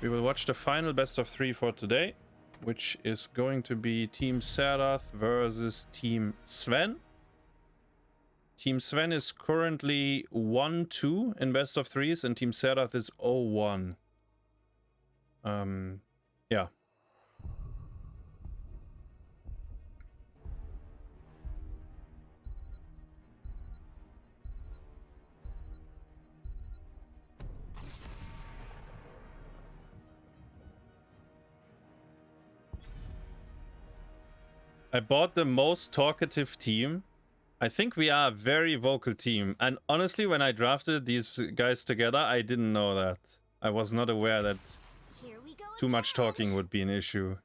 We will watch the final best of 3 for today, which is going to be Team Serdath versus Team Sven. Team Sven is currently 1-2 in best of 3s, and Team Serdath is 0-1. Yeah. I bought the most talkative team. I think we are a very vocal team. And honestly, when I drafted these guys together, I didn't know that. I was not aware that too much talking would be an issue.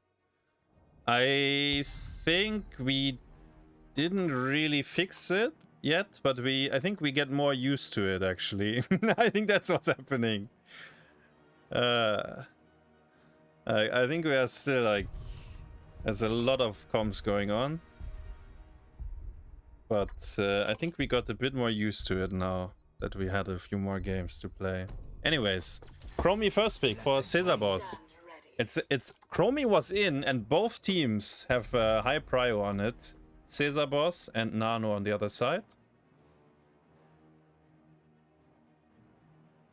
I think we didn't really fix it yet, but I think we get more used to it, actually. I think that's what's happening. I think we are still like... There's a lot of comms going on. But I think we got a bit more used to it now that we had a few more games to play. Anyways, Chromie first pick for Sesabos. It's Chromie was in, and both teams have a high prio on it. Sesabos and Nano on the other side.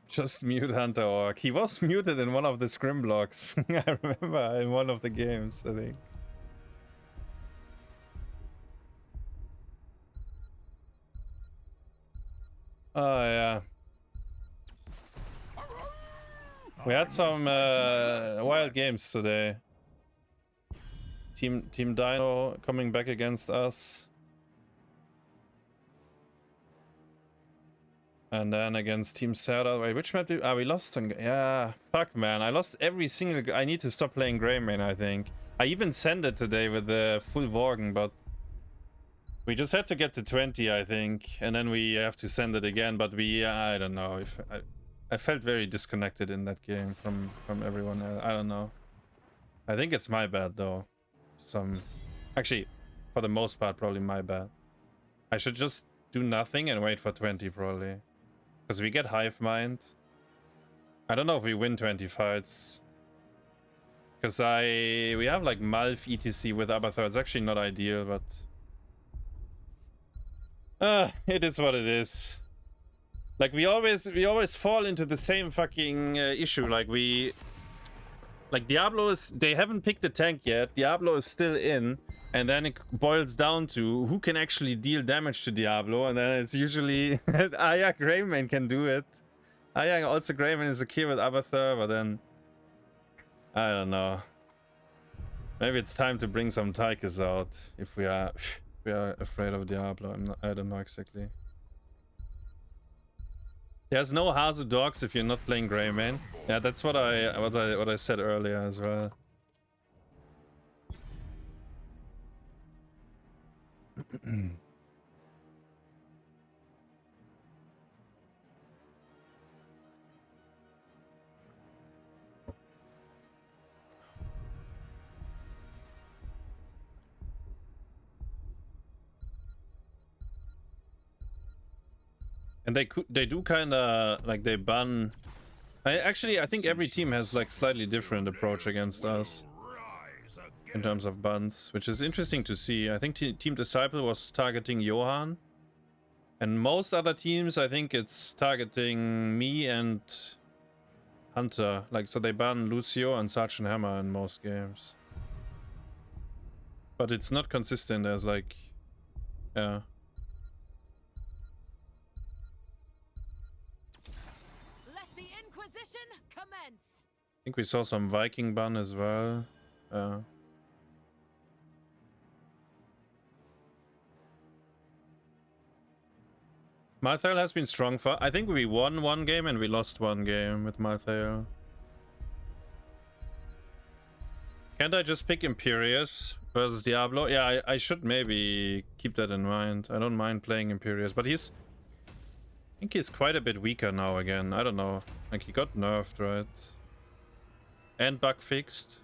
Just mute Hunter Orc. He was muted in one of the scrim blocks. I remember in one of the games, I think. Oh, yeah. We had some wild games today. Team Dino coming back against us. And then against Team Serdath. Wait, which map did we lost some... Yeah, fuck, man. I lost every single... I need to stop playing Greymane, I think. I even sent it today with the full Worgen, but... We just had to get to 20, I think, and then we have to send it again, but I don't know, if I felt very disconnected in that game from everyone else. I don't know. I think it's my bad, though. Actually, for the most part, probably my bad. I should just do nothing and wait for 20, probably. Because we get Hive Mind. I don't know if we win 20 fights. Because we have, like, Malf, ETC with Abathur. It's actually not ideal, but... it is what it is. Like, we always fall into the same fucking issue. Like, Diablo is... They haven't picked the tank yet. Diablo is still in. And then it boils down to who can actually deal damage to Diablo. And then it's usually... Aya Greymane can do it. Aya also Greymane is a key with Abathur, but then... I don't know. Maybe it's time to bring some Tychessa out. If we are afraid of Diablo. I don't know exactly. There's no Hasu dogs if you're not playing Greymane. Yeah, that's what I said earlier as well. And they do kind of like they ban. I think every team has like slightly different approach against us in terms of bans, which is interesting to see. I think Team Disciple was targeting Johan, and most other teams I think it's targeting me and Hunter. Like, so they ban Lucio and Sergeant Hammer in most games, but it's not consistent as like, yeah. I think we saw some Viking ban as well. Malthael has been strong for... I think we won one game and we lost one game with Malthael. Can't I just pick Imperius versus Diablo? Yeah, I should maybe keep that in mind. I don't mind playing Imperius, but I think he's quite a bit weaker now again. I don't know. Like, he got nerfed, right? And bug fixed.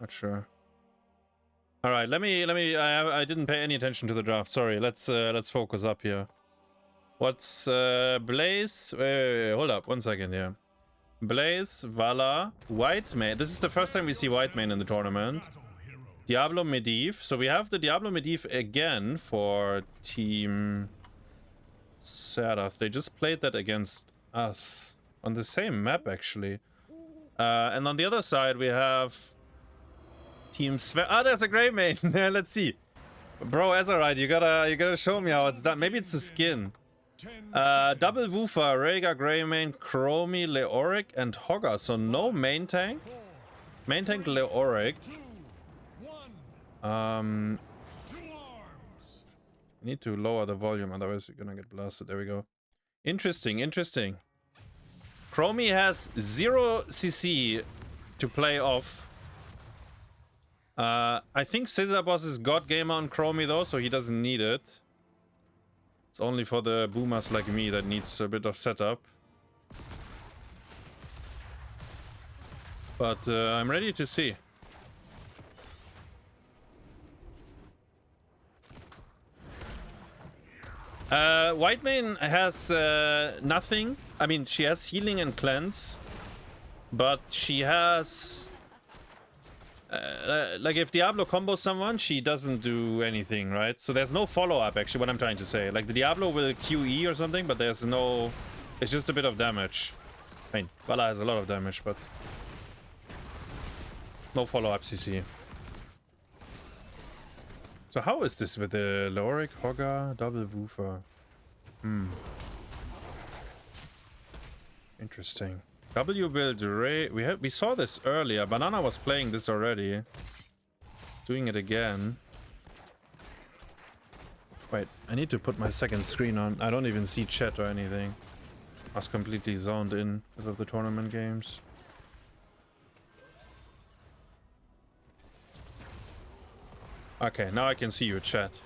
Not sure. All right, let me. I didn't pay any attention to the draft. Sorry. Let's focus up here. What's Blaze? Wait, hold up, 1 second here. Blaze, Vala, White Main. This is the first time we see White Main in the tournament. Diablo Medivh. So we have the Diablo Medivh again for Team Serdath. They just played that against us on the same map, actually. And on the other side, we have Team Sven. Ah, there's a Grey Main. Let's see. Bro, Azyrite, you gotta show me how it's done. Maybe it's a skin. Double Woofer, Rhaegar, Greymane, Chromie, Leoric, and Hogger. So no main tank. Main tank Leoric. I need to lower the volume, otherwise we're gonna get blasted. There we go. Interesting, interesting. Chromie has 0 CC to play off. I think Sesabos is God Gamer on Chromie though, so he doesn't need it. It's only for the boomers like me that needs a bit of setup. But I'm ready to see. White Main has nothing. I mean, she has healing and cleanse, but she has like if Diablo combos someone, she doesn't do anything, right? So there's no follow-up, actually, what I'm trying to say. Like the Diablo will QE or something, but there's no... It's just a bit of damage. I mean, Vala has a lot of damage, but no follow-up CC. So how is this with the Leoric, Hogger, Double Woofer? Interesting. W build Ray. We saw this earlier. BananaH was playing this already. Doing it again. Wait, I need to put my second screen on. I don't even see chat or anything. I was completely zoned in because of the tournament games. Okay, now I can see your chat.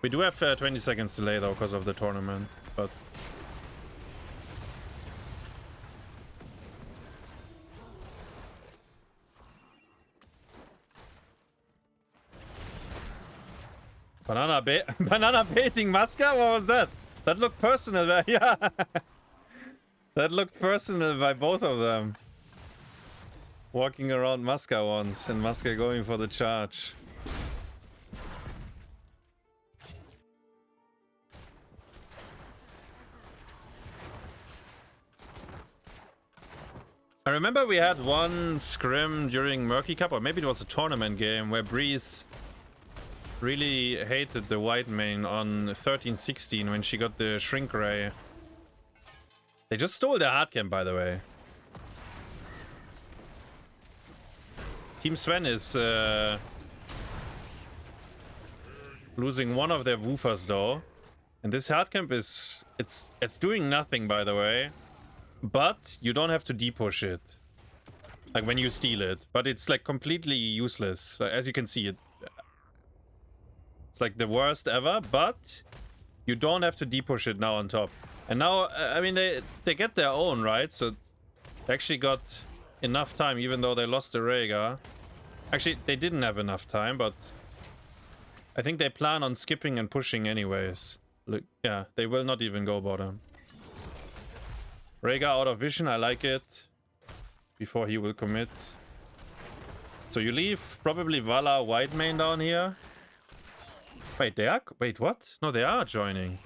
We do have 20 seconds delay though because of the tournament, but... BananaH baiting Masca? What was that? That looked personal. Yeah. That looked personal by both of them. Walking around Masca once and Masca going for the charge. I remember we had one scrim during Murky Cup, or maybe it was a tournament game, where Breeze really hated the White Main on 13-16 when she got the Shrink Ray. They just stole their hardcamp, by the way. Team Sven is losing one of their woofers though. And this hardcamp is... It's doing nothing, by the way. But you don't have to depush it. Like when you steal it. But it's like completely useless. Like, as you can see, it's like the worst ever, but you don't have to depush it now on top. And now, I mean, they get their own, right? So they actually got enough time, even though they lost the Rhaegar. Actually, they didn't have enough time, but I think they plan on skipping and pushing anyways. Look, yeah, they will not even go bottom. Rhaegar out of vision, I like it. Before he will commit. So you leave probably Vala White Main down here. Wait, they are... Wait, what? No, they are joining.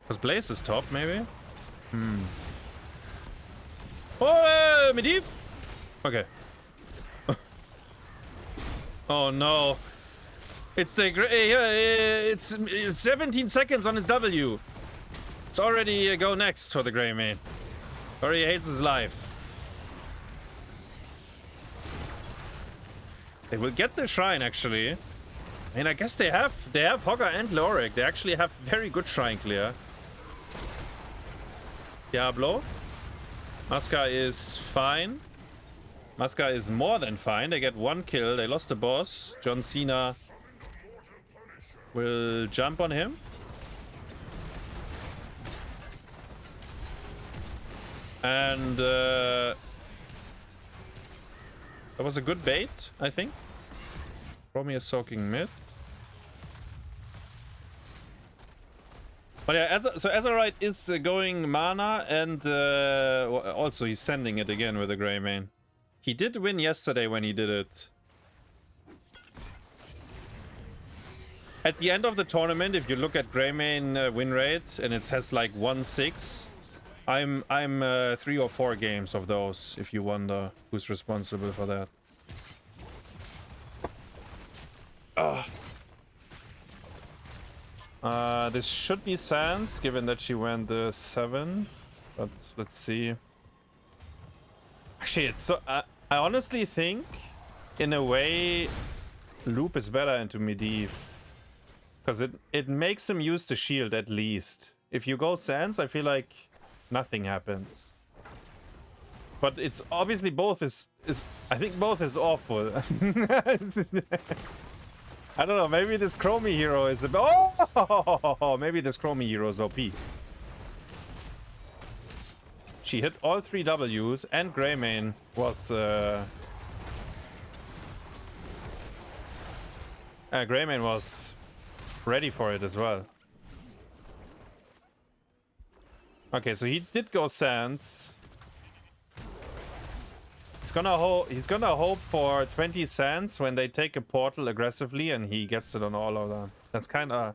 Because Blaze is top, maybe? Oh, Medivh! Okay. Oh, no. It's the... it's 17 seconds on his W. It's already go next for the Grey Main. Already hates his life. They will get the shrine, actually. And I guess they have Hogger and Leoric. They actually have very good shrine clear. Diablo. Masca is fine. Masca is more than fine. They get 1 kill. They lost the boss. John Cena will jump on him. And that was a good bait, I think. Chromie is soaking mid. But yeah, so Azyrite is going mana, and also he's sending it again with a Grey Mane. He did win yesterday when he did it. At the end of the tournament, if you look at Grey Mane win rate, and it says like 1-6, I'm 3 or 4 games of those, if you wonder who's responsible for that. This should be Sans, given that she went 7. But let's see. Actually, it's so... I honestly think, in a way, Loop is better into Medivh. Because it makes him use the shield at least. If you go Sans, I feel like nothing happens. But it's obviously both is I think both is awful. I don't know, maybe this Chromie hero is oh, maybe this Chromie hero is OP. She hit all 3 Ws, and Grey Mane was Grey Mane was ready for it as well. Okay, so he did go Sans. He's gonna hope for 20 Sans when they take a portal aggressively, and he gets it on all of them. That's kind of...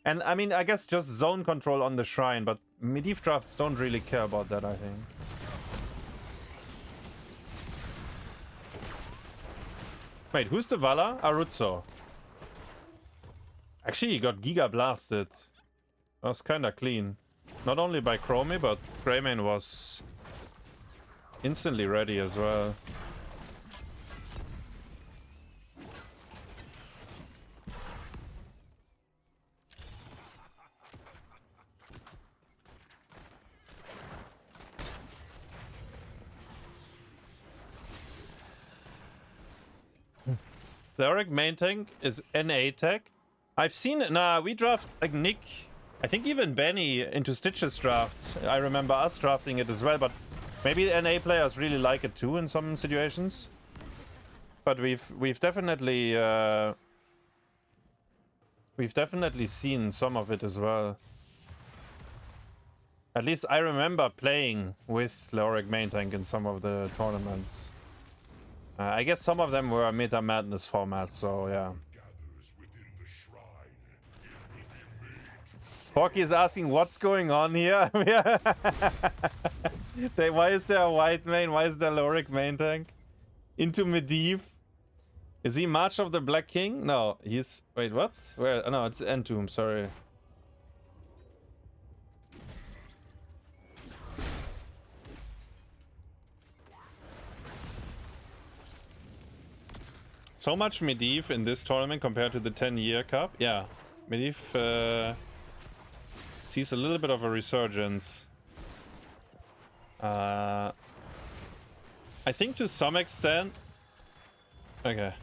And I mean, I guess just zone control on the shrine, but Medivh drafts don't really care about that, I think. Wait, who's the Vala? Rutzou. Actually, he got Giga Blasted. That was kind of clean. Not only by Chromie, but Grey Mane was instantly ready as well. The Auric main tank is NA tech. I've seen it. Nah, we draft like Nick. I think even Benny into Stitches drafts. I remember us drafting it as well, but maybe NA players really like it too in some situations. But we've definitely seen some of it as well. At least I remember playing with Leoric main tank in some of the tournaments. I guess some of them were Meta Madness formats, so yeah. Porky is asking what's going on here. Why is there a white main? Why is there Leoric main tank? Into Medivh. Is he March of the Black King? No, he's... Wait, what? Where? Oh, no, it's Entomb, sorry. So much Medivh in this tournament compared to the 10-year cup. Yeah, Medivh sees a little bit of a resurgence. I think to some extent... Okay.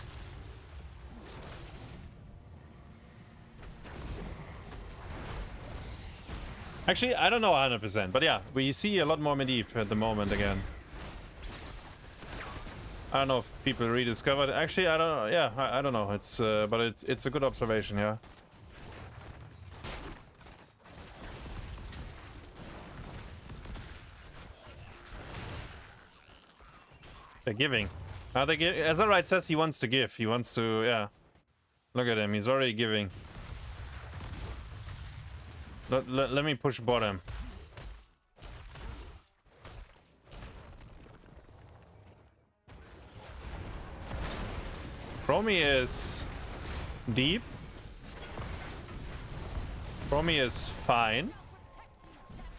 Actually, I don't know 100%, but yeah, we see a lot more Medivh at the moment again. I don't know if people rediscovered it. Actually, I don't know. Yeah, I don't know. It's but it's a good observation, yeah. They're giving. They give. Azyrite says he wants to give. He wants to. Yeah. Look at him. He's already giving. Let me push bottom. Chromie is deep. Chromie is fine.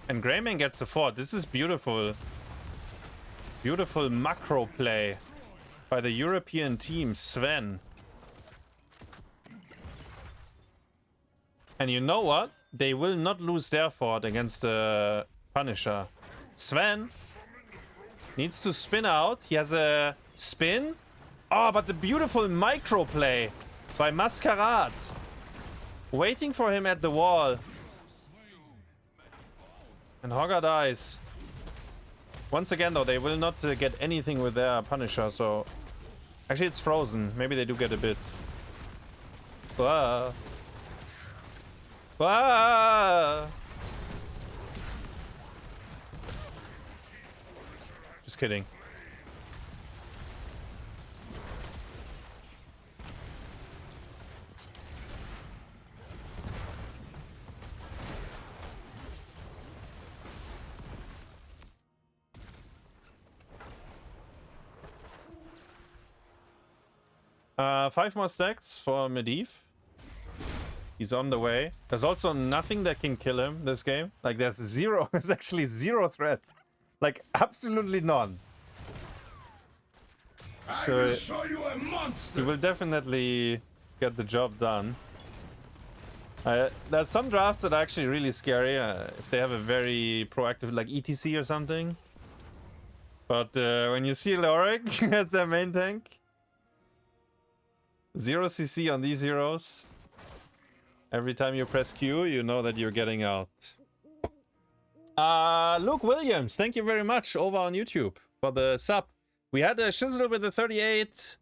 And Grey Mane gets a fort. This is beautiful. Beautiful macro play by the European team, Sven. And you know what? They will not lose their fort against the Punisher. Sven needs to spin out. He has a spin. Oh, but the beautiful micro play by Mascarade. Waiting for him at the wall. And Hogger dies. Once again, though, they will not get anything with their Punisher, so... Actually, it's frozen. Maybe they do get a bit. Ah! Just kidding. Five more stacks for Medivh. He's on the way. There's also nothing that can kill him this game. Like, there's zero. There's actually zero threat. Like, absolutely none. I will show you a monster. He will definitely get the job done. There's some drafts that are actually really scary if they have a very proactive, like ETC or something. But when you see Lorik as their main tank, 0 CC on these heroes. Every time you press Q, you know that you're getting out. Luke Williams, thank you very much over on YouTube for the sub. We had a Shizzle with the 38,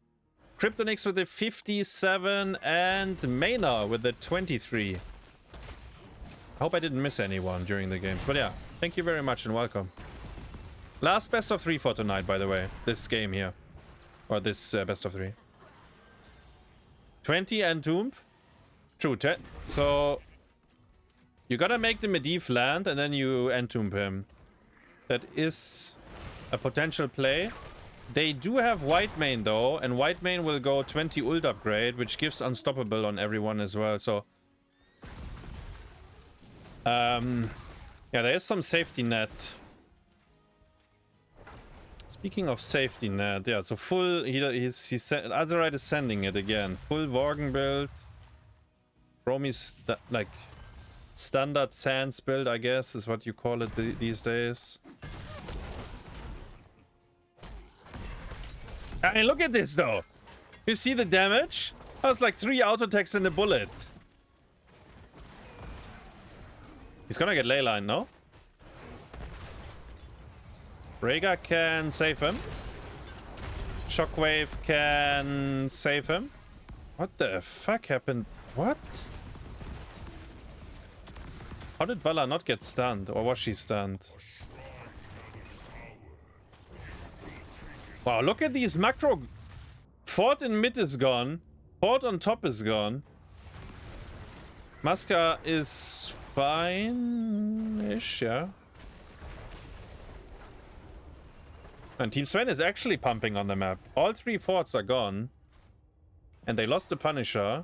Kryptonix with the 57, and Mana with the 23. I hope I didn't miss anyone during the games, but yeah, thank you very much and welcome. Last best of 3 for tonight, by the way, this game here. Or this best of 3. 20 Entomb. True, so you gotta make the Medivh land and then you Entomb him. That is a potential play. They do have White Mane though, and White Mane will go 20 ult upgrade, which gives unstoppable on everyone as well, so... yeah, there is some safety net. Speaking of safety net, yeah, so full, Azyrite is sending it again. Full Worgen build. Chromie's like standard Sans build, I guess, is what you call it these days. I mean, look at this though. You see the damage? That was like 3 auto attacks in a bullet. He's gonna get leyline, no? Rhaegar can save him. Shockwave can save him. What the fuck happened? What? How did Vala not get stunned? Or was she stunned? Wow, look at these macro. Fort in mid is gone. Fort on top is gone. Masca is fine-ish, yeah. And Team Sven is actually pumping on the map. All 3 forts are gone. And they lost the Punisher.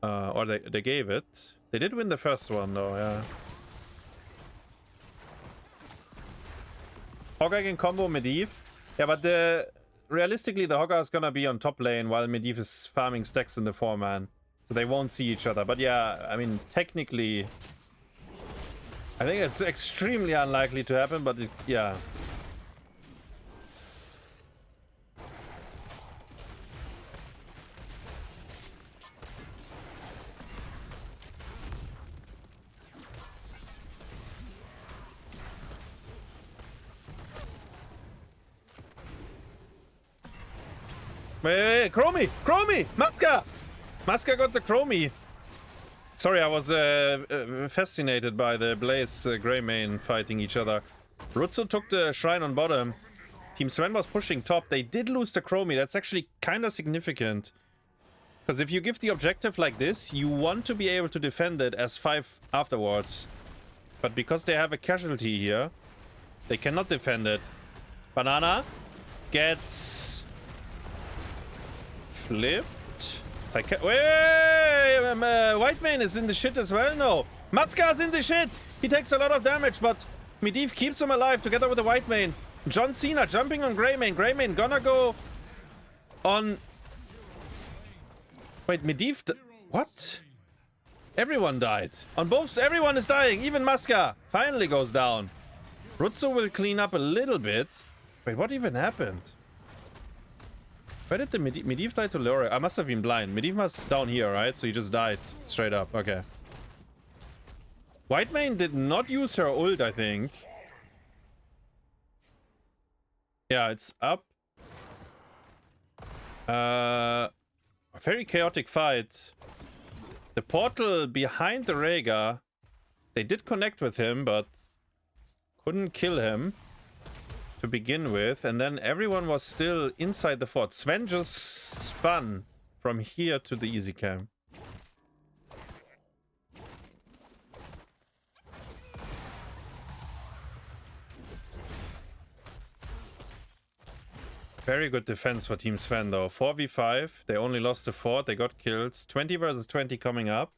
Or they gave it. They did win the first one though, yeah. Hogger can combo Medivh. Yeah, but realistically the Hogger is gonna be on top lane while Medivh is farming stacks in the 4-man. So they won't see each other. But yeah, I mean, technically... I think it's extremely unlikely to happen, but yeah. Wait, Chromie! Chromie! Masca! Masca got the Chromie! Sorry, I was fascinated by the Blaze Greymane fighting each other. Rutzou took the shrine on bottom. Team Sven was pushing top. They did lose the Chromie. That's actually kind of significant. Because if you give the objective like this, you want to be able to defend it as 5 afterwards. But because they have a casualty here, they cannot defend it. BananaH gets... flipped. Wait, White Mane is in the shit as well? No. Masca's in the shit. He takes a lot of damage, but Medivh keeps him alive together with the White Mane. John Cena jumping on Greymane. Greymane gonna go on... Wait, Medivh... What? Everyone died. On both... Everyone is dying. Even Masca finally goes down. Rutzou will clean up a little bit. Wait, what even happened? Where did the Medivh die to Lore? I must have been blind. Medivh must down here, right? So he just died straight up. Okay. White Mane did not use her ult, I think. Yeah, it's up. A very chaotic fight. The portal behind the Rhaegar, they did connect with him, but couldn't kill him to begin with. And then everyone was still inside the fort. Sven just spun from here to the easy camp. Very good defense for Team Sven though. 4v5. They only lost the fort. They got killed. 20 versus 20 coming up.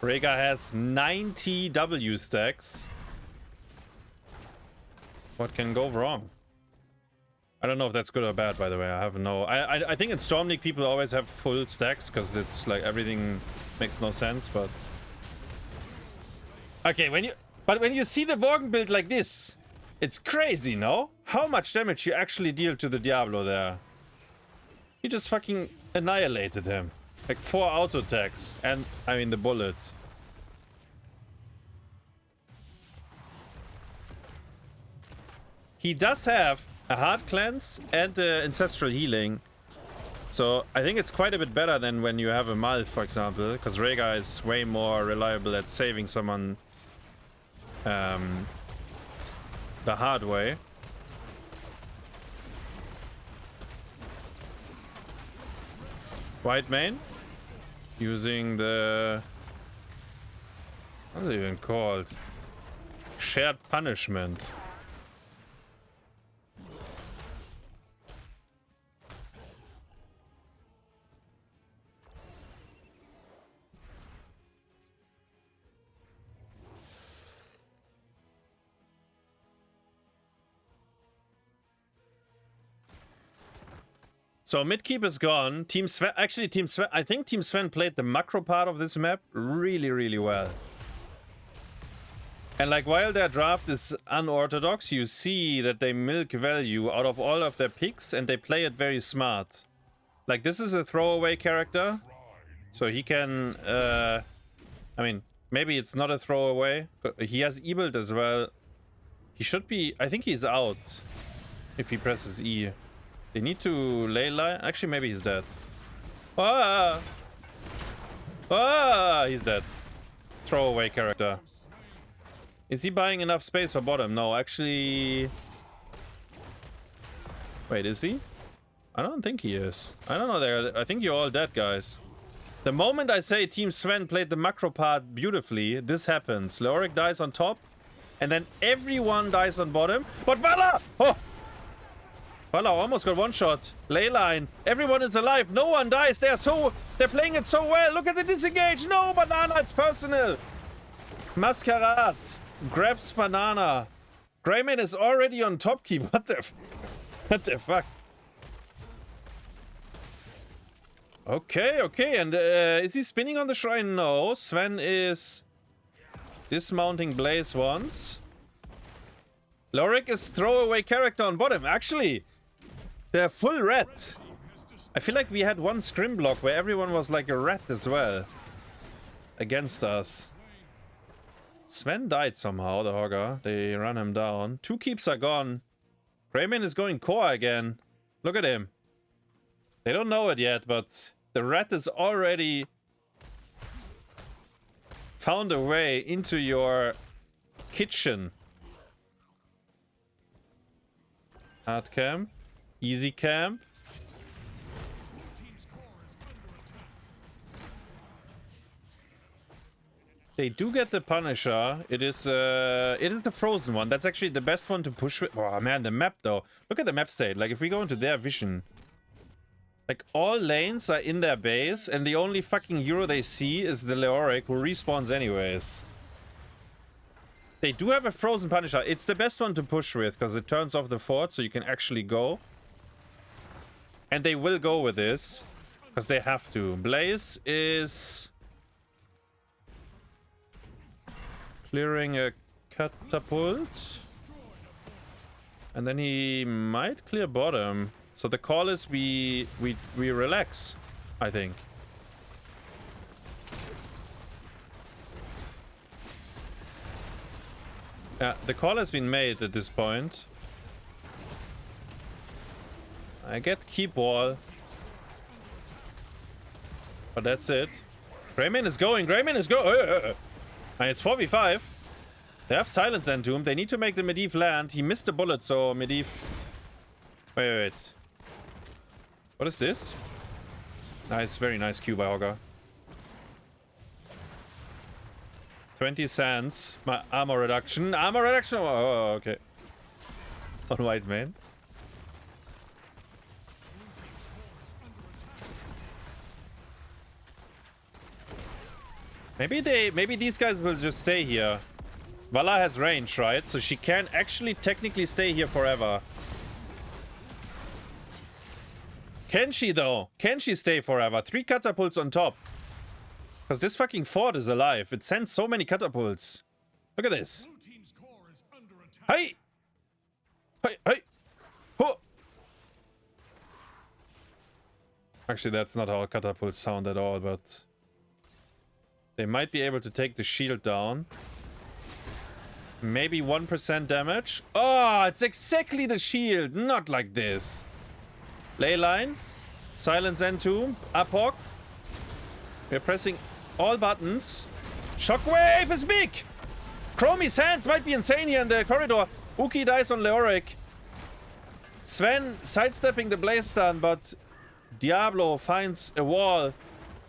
Rhaegar has 90 W stacks. What can go wrong? I don't know if that's good or bad, by the way. I have no... I think in Storm League people always have full stacks because it's like everything makes no sense, but... Okay, when you see the Worgen build like this, it's crazy, no? How much damage you actually deal to the Diablo there. He just fucking annihilated him. Like 4 auto attacks and, I mean, the bullet. He does have a hard cleanse and ancestral healing. So I think it's quite a bit better than when you have a Malt, for example. Because Rhaegar is way more reliable at saving someone the hard way. White main. Using the... What's it even called? Shared punishment. So midkeep is gone. Team Sven, actually Team Sven, I think Team Sven played the macro part of this map really, really well. And like while their draft is unorthodox, you see that they milk value out of all of their picks and they play it very smart. Like this is a throwaway character. So he can, I mean, maybe it's not a throwaway. But he has E-build as well. He should be, I think he's out if he presses E. They need to ley line. Actually, maybe he's dead. Ah! Ah! He's dead. Throwaway character. Is he buying enough space for bottom? No, actually... Wait, is he? I don't think he is. I don't know. I think you're all dead, guys. The moment I say Team Sven played the macro part beautifully, this happens. Leoric dies on top, and then everyone dies on bottom. But Vala! Oh! Vala almost got one shot. Ley line. Everyone is alive. No one dies. They're playing it so well. Look at the disengage. No, BananaH, it's personal. Mascarade grabs BananaH. Greymane is already on top keep. What the fuck? Okay, okay. And is he spinning on the shrine? No. Sven is dismounting Blaze once. Leoric is throwaway character on bottom. Actually, they're full red. I feel like we had one scrim block where everyone was like a rat as well. Against us. Sven died somehow, the Hogger. They run him down. 2 keeps are gone. Greymane is going core again. Look at him. They don't know it yet, but the rat is already found a way into your kitchen. Hard camp. Easy camp. They do get the Punisher. It is the frozen one. That's actually the best one to push with. Oh man, the map though. Look at the map state. Like if we go into their vision, like all lanes are in their base, and the only fucking hero they see is the Leoric, who respawns anyways. They do have a frozen Punisher. It's the best one to push with because it turns off the fort, so you can actually go. And they will go with this because they have to. Blaze is clearing a catapult. And then he might clear bottom. So the call is we relax, I think. Yeah, the call has been made at this point. I get keep wall. But that's it. Greymane is going. Greymane is going. And it's 4v5. They have Silence Entomb. They need to make the Medivh land. He missed the bullet, so Medivh... Wait. What is this? Nice, very nice Q by Hogger. 20 sands. My armor reduction. Armor reduction! Oh, okay. On white man. Maybe these guys will just stay here. Vala has range, right? So she can actually technically stay here forever. Can she though? Can she stay forever? 3 catapults on top. Because this fucking fort is alive. It sends so many catapults. Look at this. Hey! Hey! Hey! Ho! Actually, that's not how catapults sound at all, but... They might be able to take the shield down. Maybe 1% damage. Oh, it's exactly the shield. Not like this. Leyline. Silence Entomb. Apoc. We're pressing all buttons. Shockwave is big. Chromie's hands might be insane here in the corridor. Ukkie dies on Leoric. Sven sidestepping the blaze stun, but Diablo finds a wall.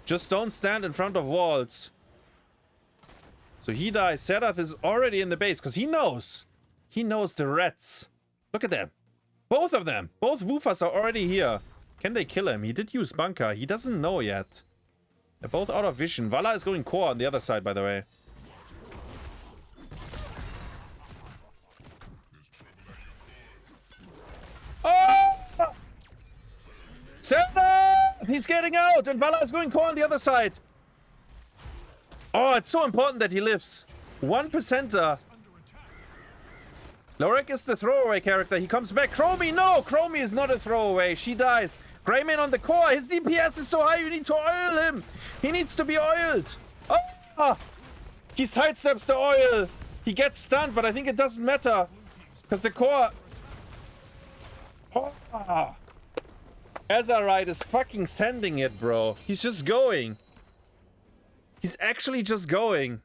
Just don't stand in front of walls. So he dies. Serdath is already in the base because he knows. He knows the rats. Look at them. Both of them. Both woofers are already here. Can they kill him? He did use bunker. He doesn't know yet. They're both out of vision. Vala is going core on the other side, by the way. Oh! Serdath! He's getting out! And Vala is going core on the other side. Oh, it's so important that he lives. 1%er. Leoric is the throwaway character. He comes back. Chromie, no! Chromie is not a throwaway. She dies. Greymane on the core. His DPS is so high. You need to oil him. He needs to be oiled. Oh! He sidesteps the oil. He gets stunned, but I think it doesn't matter. Because the core... Oh. Azyrite is fucking sending it, bro. He's just going. He's actually just going.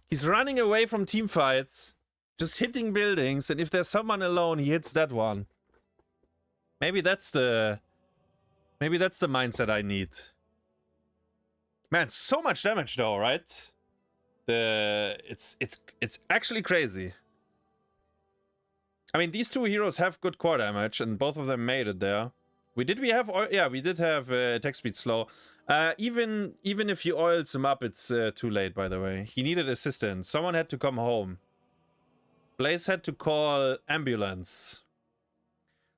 He's running away from team fights. Just hitting buildings. And if there's someone alone, he hits that one. Maybe that's the mindset I need. Man, so much damage though, right? It's actually crazy. I mean, these two heroes have good core damage, and both of them made it there. We did have attack speed slow. Even if you oiled him up, it's too late, by the way. He needed assistance. Someone had to come home. Blaze had to call ambulance.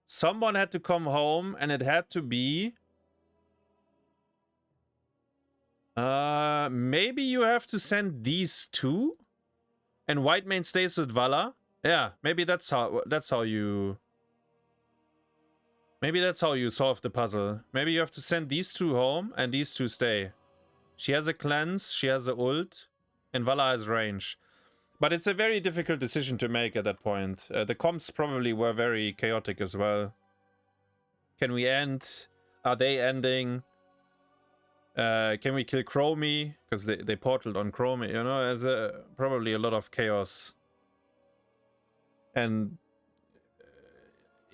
Someone had to come home, and it had to be... maybe you have to send these two? And White Mane stays with Vala? Yeah, maybe that's how you... Maybe that's how you solve the puzzle. Maybe you have to send these two home and these two stay. She has a cleanse, she has a ult, and Vala has range. But it's a very difficult decision to make at that point. The comps probably were very chaotic as well. Can we end? Are they ending? Can we kill Chromie? Because they portaled on Chromie, you know? There's probably a lot of chaos. And...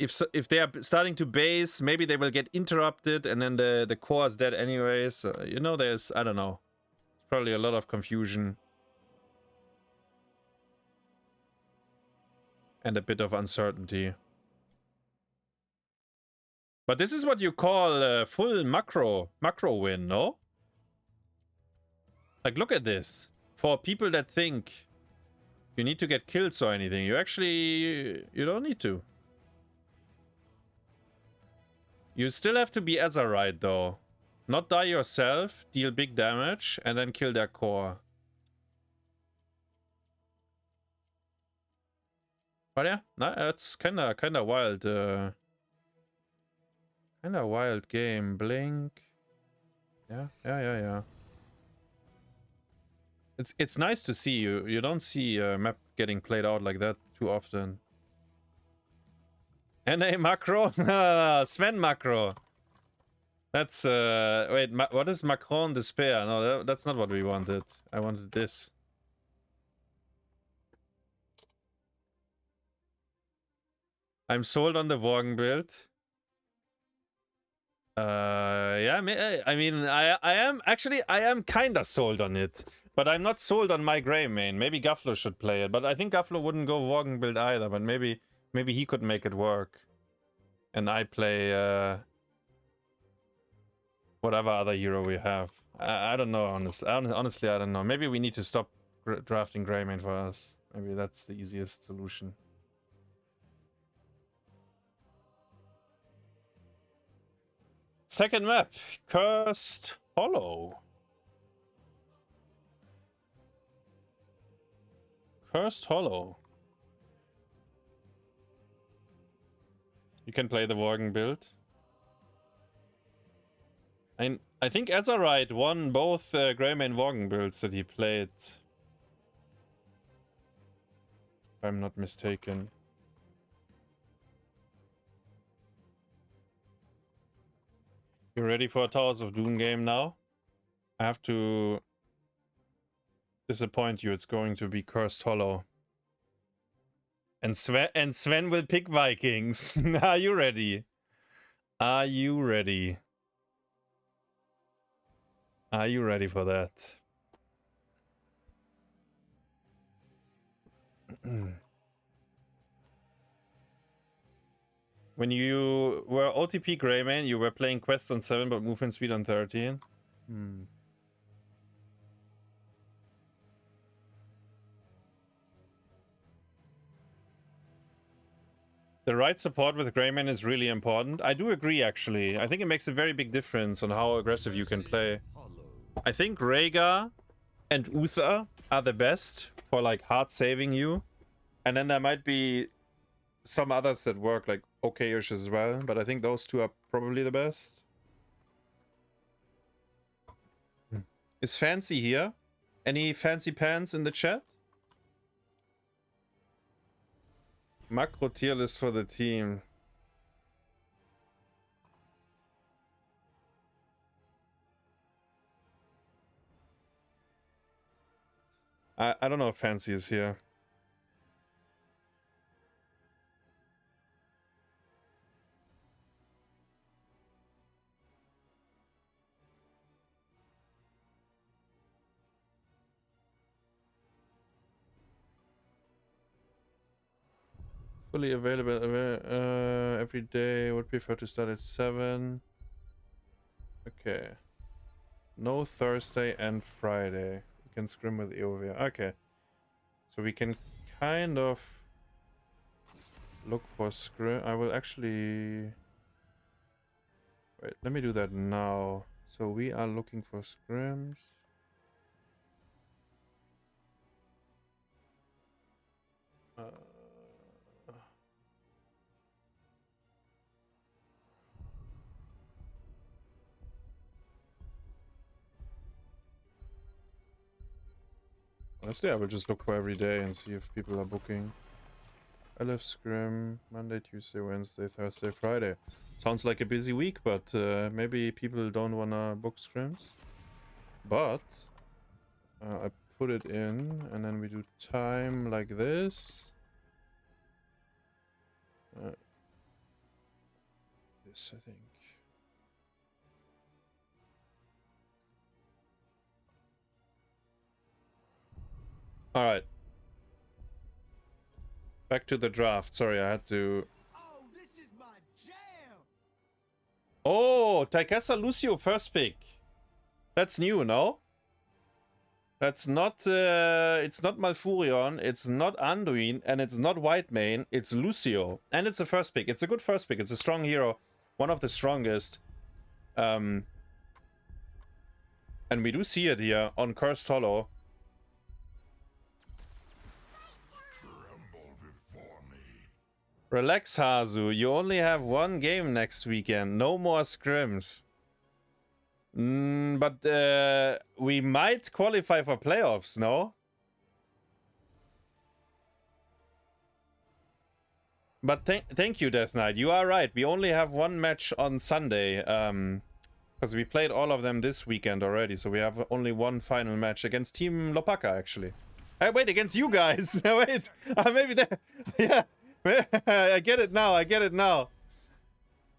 If they are starting to base, maybe they will get interrupted and then the core is dead anyway. So, you know, there's, I don't know. Probably a lot of confusion. And a bit of uncertainty. But this is what you call full macro win, no? Like, look at this. For people that think you need to get kills or anything, you don't need to. You still have to be Azyrite though. Not die yourself, deal big damage, and then kill their core. But yeah, that's kinda wild. Kinda wild game. Blink. Yeah. It's nice to see you. You don't see a map getting played out like that too often. NA macro? Sven macro. That's wait, what is Macron despair? No, that's not what we wanted. I wanted this. I'm sold on the Worgen build. Yeah, I mean, I am kinda sold on it, but I'm not sold on my Grey main. Maybe Gafflo should play it, but I think Gafflo wouldn't go Worgen build either. But maybe he could make it work, and I play whatever other hero we have. I don't know, honestly, I don't know. Maybe we need to stop drafting Grey main for us. Maybe that's the easiest solution. Second map, Cursed Hollow. Cursed Hollow. You can play the Worgen build. I think Azyrite won both Greymane Worgen builds that he played. If I'm not mistaken. You ready for a Towers of Doom game now? I have to disappoint you. It's going to be Cursed Hollow. And Sven will pick Vikings. Are you ready? Are you ready? Are you ready for that? When you were OTP Greymane, you were playing Quest on 7 but movement speed on 13. The right support with Greymane is really important. I do agree, actually. I think it makes a very big difference on how aggressive you can play. I think Rhaegar and Uther are the best for like hard saving you. And then there might be some others that work like okay-ish as well. But I think those two are probably the best. Is Fancy here? Any fancy pants in the chat? Macro tier list for the team. I don't know if Fancy is here. Fully available every day. Would prefer to start at 7. Okay. No Thursday and Friday. We can scrim with Eovia. Okay. So we can kind of look for scrim. I will actually... Wait, let me do that now. So we are looking for scrims. Honestly, I will just look for every day and see if people are booking. LF Scrim, Monday, Tuesday, Wednesday, Thursday, Friday. Sounds like a busy week, but maybe people don't wanna book scrims. But I put it in, and then we do time like this. This, I think. All right. Back to the draft. Sorry, I had to. Oh, this is my jam. Oh, Tychessa Lucio first pick. That's new, no? That's not. It's not Malfurion. It's not Anduin, and it's not Whitemane. It's Lucio, and it's a first pick. It's a good first pick. It's a strong hero, one of the strongest. And we do see it here on Cursed Hollow. Relax, Hasu. You only have one game next weekend. No more scrims. But we might qualify for playoffs, no? But thank you, Death Knight. You are right. We only have one match on Sunday. Because we played all of them this weekend already, so we have only one final match against Team Lopaka, actually. Wait, against you guys! Wait! Maybe that... Yeah! I get it now, I get it now.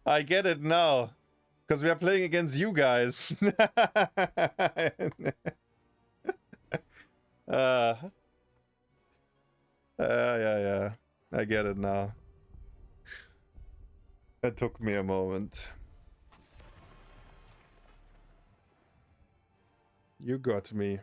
I get it now. Because we are playing against you guys. Yeah. I get it now. It took me a moment. You got me.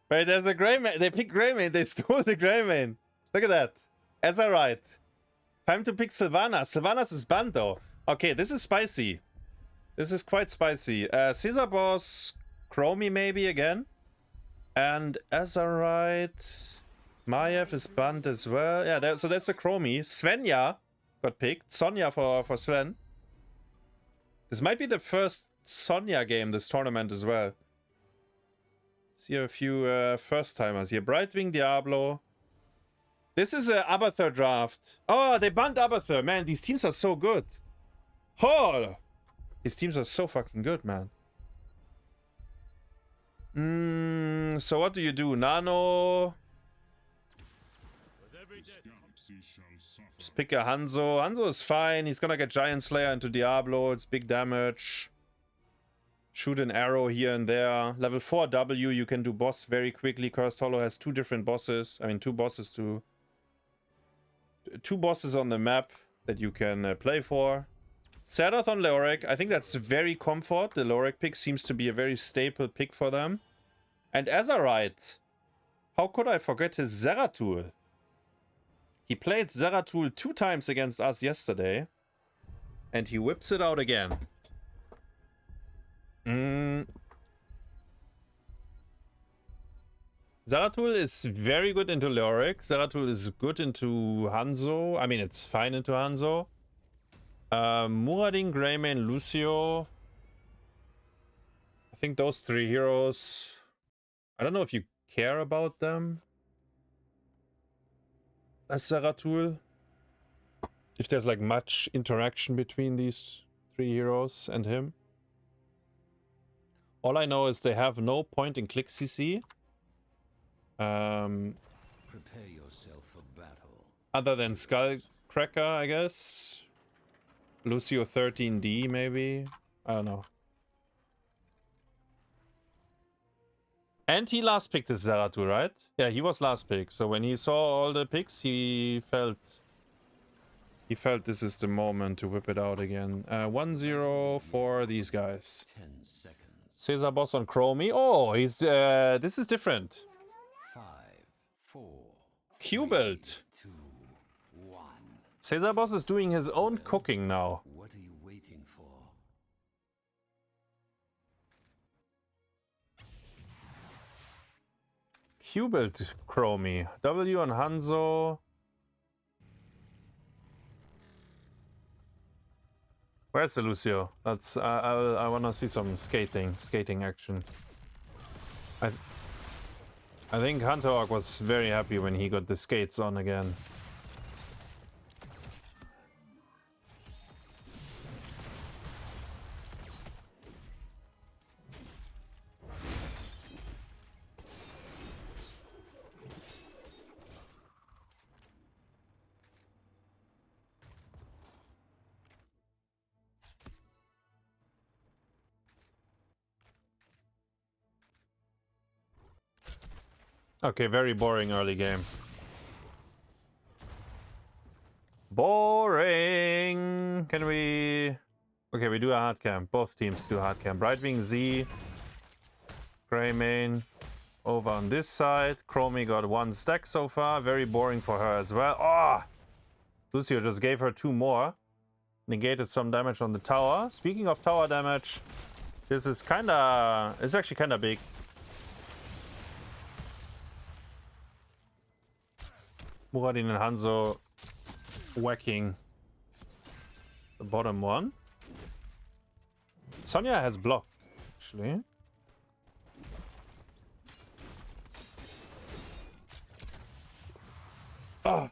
Wait, there's a Greymane. They picked Greymane. They stole the Greymane. Look at that. Azyrite. Time to pick Sylvanas. Sylvanas is banned though. Okay, this is spicy. This is quite spicy. Sesabos, Chromie maybe again. And Azyrite. Maiev is banned as well. Yeah, so that's the Chromie. Svenja got picked. Sonja for Sven. This might be the first Sonja game this tournament as well. See a few first-timers here. Brightwing Diablo. This is a Abathur draft. Oh, they banned Abathur. Man, these teams are so good. Oh! These teams are so fucking good, man. So what do you do? Nano. Just pick a Hanzo. Hanzo is fine. He's gonna get Giant Slayer into Diablo. It's big damage. Shoot an arrow here and there. Level 4 W, you can do boss very quickly. Cursed Hollow has two different bosses. I mean, two bosses on the map that you can play for. Serdath on Leoric. I think that's very comfort. The Leoric pick seems to be a very staple pick for them. And Azyrite. How could I forget his Zeratul? He played Zeratul 2 times against us yesterday. And he whips it out again. Zeratul is very good into Leoric. Zeratul is good into Hanzo. I mean, it's fine into Hanzo. Muradin, Greymane, Lucio. I think those 3 heroes. I don't know if you care about them as Zeratul. If there's like much interaction between these 3 heroes and him. All I know is they have no point and click CC. Prepare yourself for battle. Other than Skullcracker, I guess. Lucio 13D, maybe. I don't know. And he last picked his Zeratul, right? Yeah, he was last pick. So when he saw all the picks, he felt this is the moment to whip it out again. 1-0 for these guys. 10 seconds. Sesabos on Chromie. Oh, he's this is different. 5, 4, Q-build. 2, 1. Sesabos is doing his own cooking now. What are you waiting for? Q-build Chromie. W on Hanzo. Where's the Lucio? That's I wanna see some skating action. I think Hunter Hawk was very happy when he got the skates on again. Okay, very boring early game. Boring! Can we... Okay, we do a hard camp. Both teams do hard camp. Brightwing Z. Greymane. Over on this side. Chromie got 1 stack so far. Very boring for her as well. Oh! Lucio just gave her 2 more. Negated some damage on the tower. Speaking of tower damage, this is kinda... It's actually kinda big. Muradin and Hanzo whacking the bottom one. Sonya has block, actually. Oh.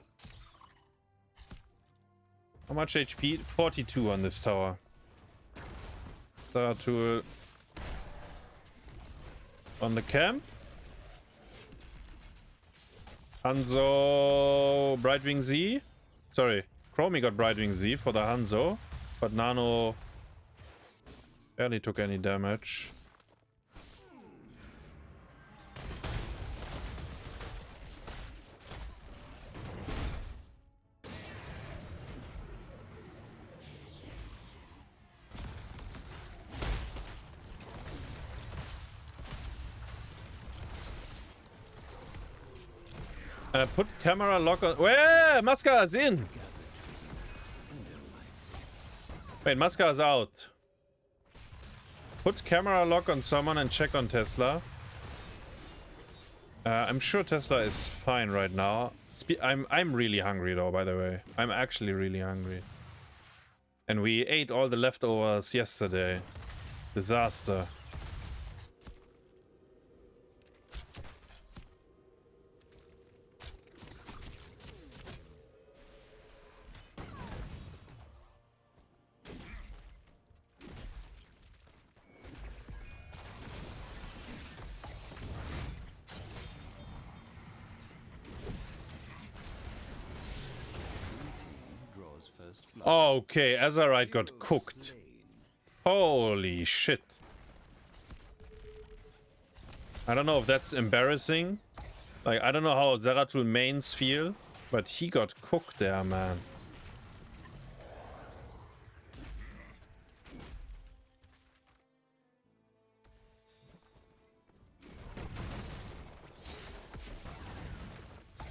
How much HP? 42 on this tower. Zeratul on the camp. Hanzo Brightwing Z. Sorry, Chromie got Brightwing Z for the Hanzo, but Nano barely took any damage. Put camera lock on. Where? Mascarade's in. Wait, Mascarade's out. Put camera lock on someone and check on Tesla. I'm sure Tesla is fine right now. I'm really hungry though, by the way. I'm actually really hungry. And we ate all the leftovers yesterday. Disaster. Okay, Azyrite got cooked. Holy shit. I don't know if that's embarrassing. Like, I don't know how Zeratul mains feel, but he got cooked there, man.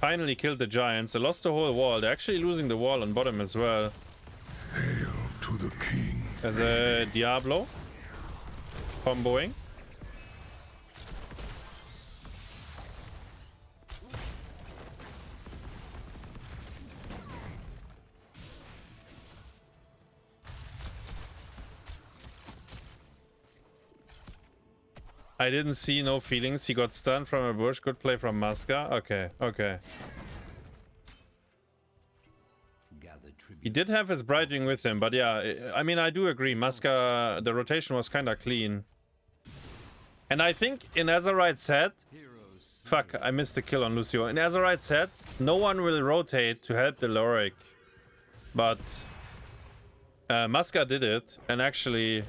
Finally killed the giants. They lost the whole wall. They're actually losing the wall on bottom as well. Hail to the king. There's a Diablo comboing. I didn't see, no feelings. He got stunned from a bush. Good play from Masca. Okay, okay. He did have his Brightwing with him, but yeah, I mean, I do agree. Masca, the rotation was kind of clean. And I think in Azyrite's head... Fuck, I missed the kill on Lucio. In Azyrite's head, no one will rotate to help the Lorik. But... Masca did it, and actually...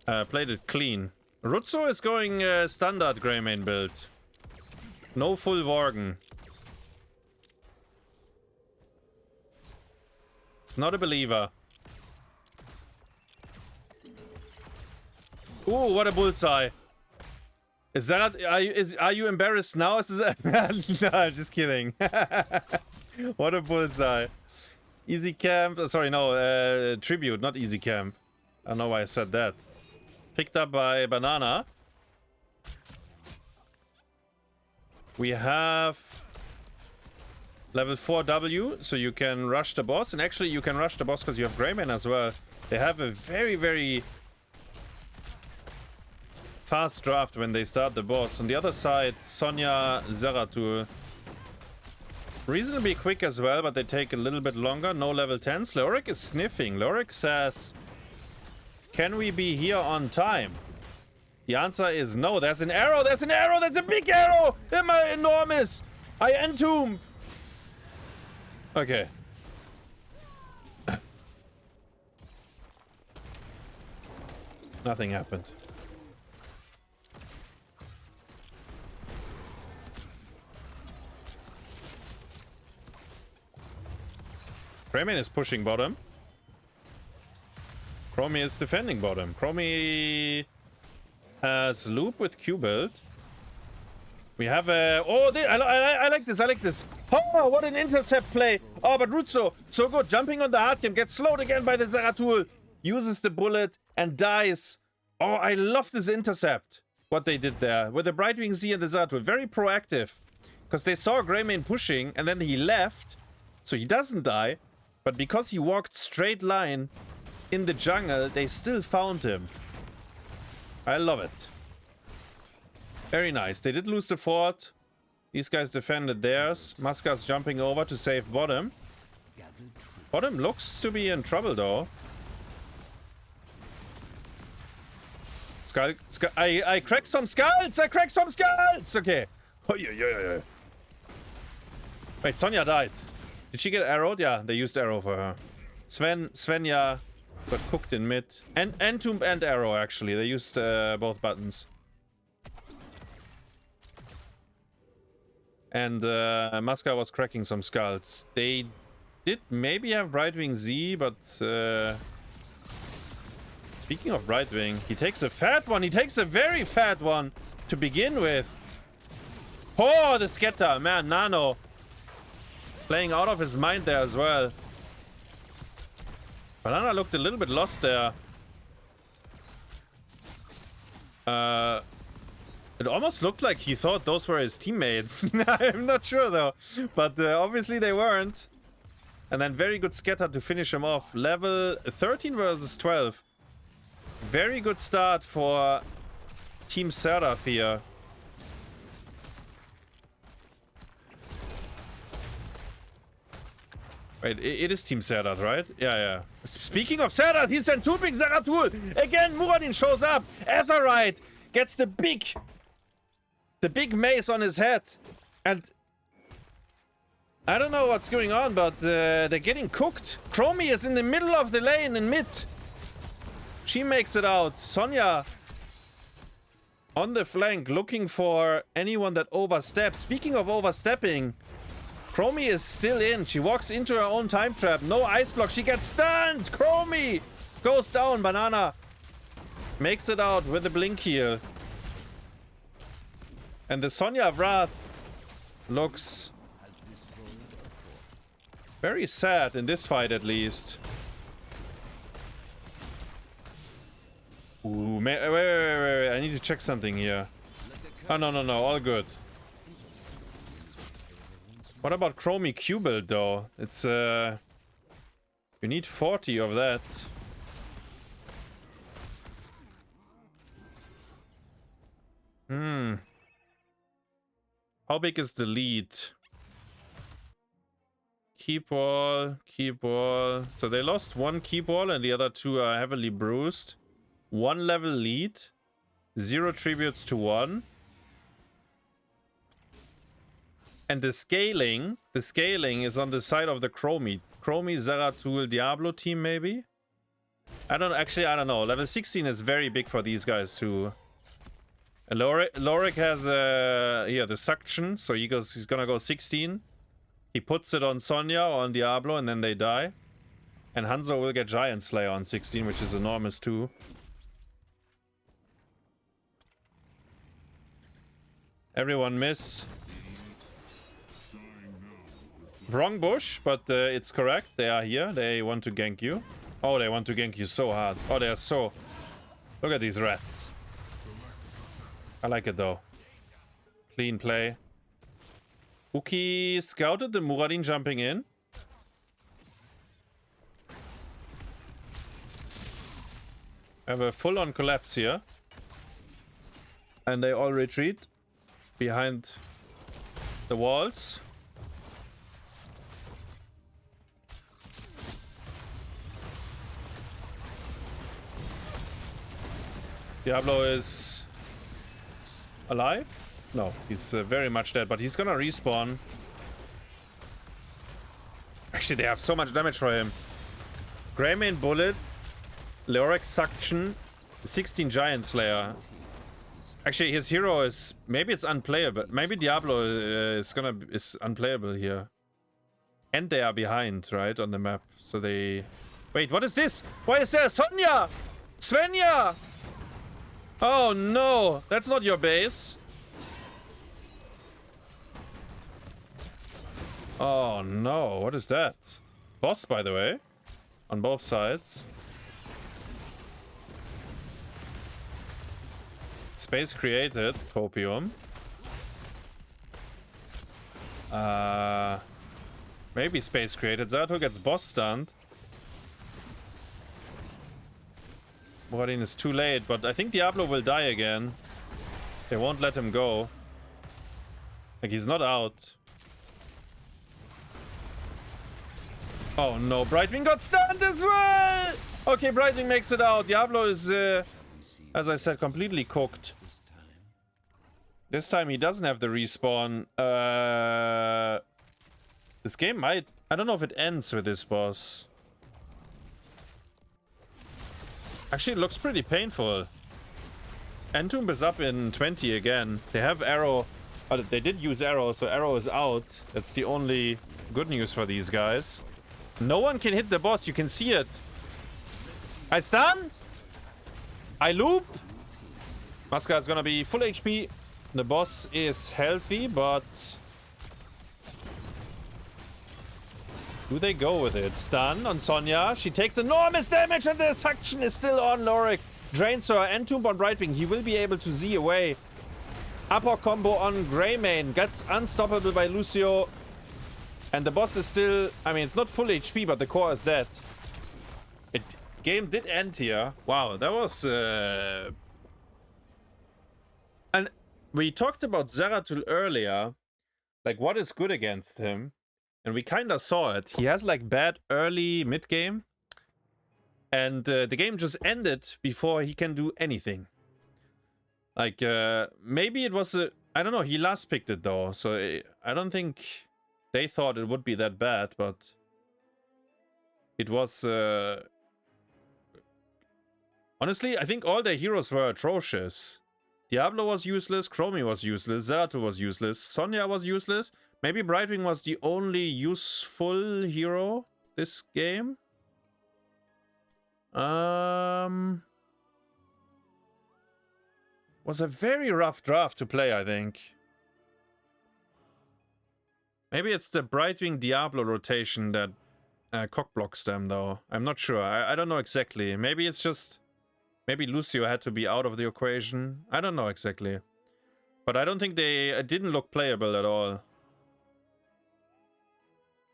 played it clean. Rutzou is going standard Greymane build. No full Worgen. It's not a believer. Ooh, what a bullseye. Is that... Are you embarrassed now? Is that... No, I'm just kidding. What a bullseye. Easy camp. Sorry, no. Tribute, not easy camp. I don't know why I said that. Picked up by BananaH. We have level 4 W, so you can rush the boss. And actually you can rush the boss because you have Greymane as well. They have a very, very fast draft when they start the boss. On the other side, Sonya, Zeratul. Reasonably quick as well, but they take a little bit longer. No level 10s. Lorik is sniffing. Lorik says... Can we be here on time? The answer is no. There's an arrow. There's an arrow. There's a big arrow. Enormous. I entomb. Okay. Nothing happened. Greymane is pushing bottom. Chromie is defending bottom. Chromie has loop with Q build. We have a... Oh, I like this. I like this. Oh, what an intercept play. Oh, but Rutzou, so good. Jumping on the hard cam. Gets slowed again by the Zeratul. Uses the bullet and dies. Oh, I love this intercept. What they did there. With the Brightwing Z and the Zeratul. Very proactive. Because they saw Greymane pushing and then he left. So he doesn't die. But because he walked straight line in the jungle, they still found him. I love it. Very nice. They did lose the fort. These guys defended theirs. Mascar's jumping over to save bottom. Bottom looks to be in trouble though. Skull. I cracked some skulls! I cracked some skulls! Okay. Oh, yeah. Wait, Sonya died. Did she get arrowed? Yeah, they used arrow for her. Svenja got cooked in mid. And Tomb and arrow actually. They used both buttons. And Mascar was cracking some skulls. They did maybe have Brightwing Z, but speaking of Brightwing, he takes a fat one. He takes a very fat one to begin with. Oh, the scatter. Man, Nano playing out of his mind there as well. BananaH looked a little bit lost there. It almost looked like he thought those were his teammates. I'm not sure though. But obviously they weren't. And then very good scatter to finish him off. Level 13 versus 12. Very good start for Team Serdath here. Wait, it is Team Serdath, right? Yeah. Speaking of Serdath, he's entombing Zeratul. Again, Muradin shows up. Azyrite gets the big mace on his head. And I don't know what's going on, but they're getting cooked. Chromie is in the middle of the lane in mid. She makes it out. Sonya on the flank looking for anyone that oversteps. Speaking of overstepping, Chromie is still in. She walks into her own time trap. No ice block. She gets stunned. Chromie goes down. BananaH makes it out with a blink heal. And the Sonya Wrath looks very sad in this fight, at least. Ooh, wait. I need to check something here. Oh, no. All good. What about Chromie Q-build, though? It's, you need 40 of that. How big is the lead? Keep wall. So they lost one keep wall and the other two are heavily bruised. 1 level lead. 0 tributes to 1. And the scaling is on the side of the Chromie. Chromie, Zeratul, Diablo team maybe? I don't know. Level 16 is very big for these guys too. Lorik has here the suction, so he's gonna go 16. He puts it on Sonya or on Diablo and then they die. And Hanzo will get Giant Slayer on 16, which is enormous too. Everyone miss. Wrong bush, but it's correct. They are here. They want to gank you. Oh, they want to gank you so hard. Oh, they are so... Look at these rats. I like it though. Clean play. Ukkie scouted the Muradin jumping in. I have a full-on collapse here. And they all retreat behind the walls. Diablo is alive? No, he's very much dead, but he's gonna respawn. Actually, they have so much damage for him. Greymane bullet, Lorik suction, 16 Giant Slayer. Actually, his hero is... Maybe it's unplayable. Maybe Diablo is unplayable here. And they are behind, right, on the map. So they... Wait, what is this? Why is there Sonya? Svenja! Oh no, that's not your base. Oh no, what is that? Boss, by the way. On both sides. Space created. Copium. Maybe space created. Zato gets boss stunned. Moradin is too late, but I think Diablo will die again. They won't let him go. Like, he's not out. Oh no, Brightwing got stunned as well! Okay, Brightwing makes it out. Diablo is, as I said, completely cooked. This time he doesn't have the respawn. This game might... I don't know if it ends with this boss. Actually, it looks pretty painful. Entomb is up in 20 again. They have arrow... they did use arrow, so arrow is out. That's the only good news for these guys. No one can hit the boss. You can see it. I stun. I loop. Mascarade is gonna be full HP. The boss is healthy, but... do they go with it? Stun on Sonya. She takes enormous damage and the suction is still on Lorik. Drains her. Entomb on Brightwing. He will be able to Z away. Upper combo on Greymane. Gets unstoppable by Lucio. And the boss is still... I mean, it's not full HP, but the core is dead. Game did end here. Wow, that was... And we talked about Zeratul earlier. Like, what is good against him? And we kind of saw it. He has, like, bad early mid-game. And the game just ended before he can do anything. Like, maybe it was a... I don't know, he last picked it, though. So I don't think... they thought it would be that bad, but it was... honestly, I think all their heroes were atrocious. Diablo was useless, Chromie was useless, Zeratul was useless, Sonya was useless. Maybe Brightwing was the only useful hero this game. Was a very rough draft to play, I think. Maybe it's the Brightwing Diablo rotation that cockblocks them, though. I'm not sure. I don't know exactly. Maybe it's just... maybe Lucio had to be out of the equation. I don't know exactly. But I don't think they... it didn't look playable at all.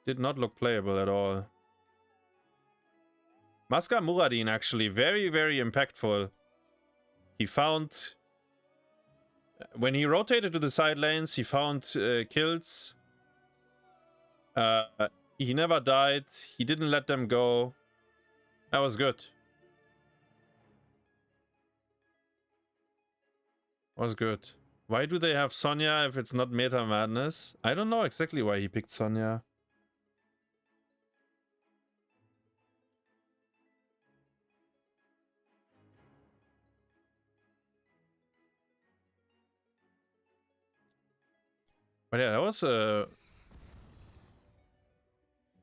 Did not look playable at all. Masca Muradin, actually. Very, very impactful. He found... when he rotated to the side lanes, he found kills. He never died. He didn't let them go. That was good. Was good. Why do they have Sonya if it's not Meta Madness? I don't know exactly why he picked Sonya. But yeah, that was a...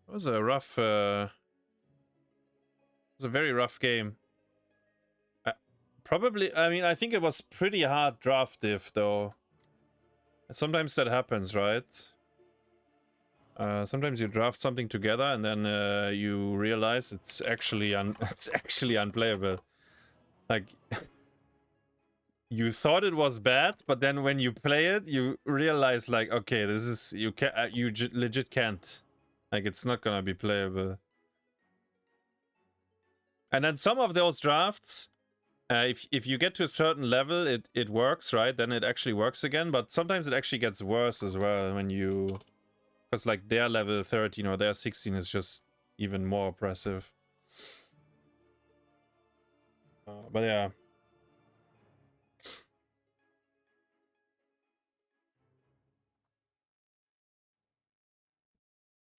it was a rough... it was a very rough game. Probably, I mean, I think it was pretty hard draft diff, though. Sometimes that happens, right? Sometimes you draft something together and then you realize it's actually unplayable. Like, you thought it was bad, but then when you play it, you realize, like, okay, this is... you legit can't. Like, it's not gonna be playable. And then some of those drafts... if you get to a certain level, it works, right? Then it actually works again. But sometimes it actually gets worse as well when you... because, like, their level 13 or their 16 is just even more oppressive. But yeah.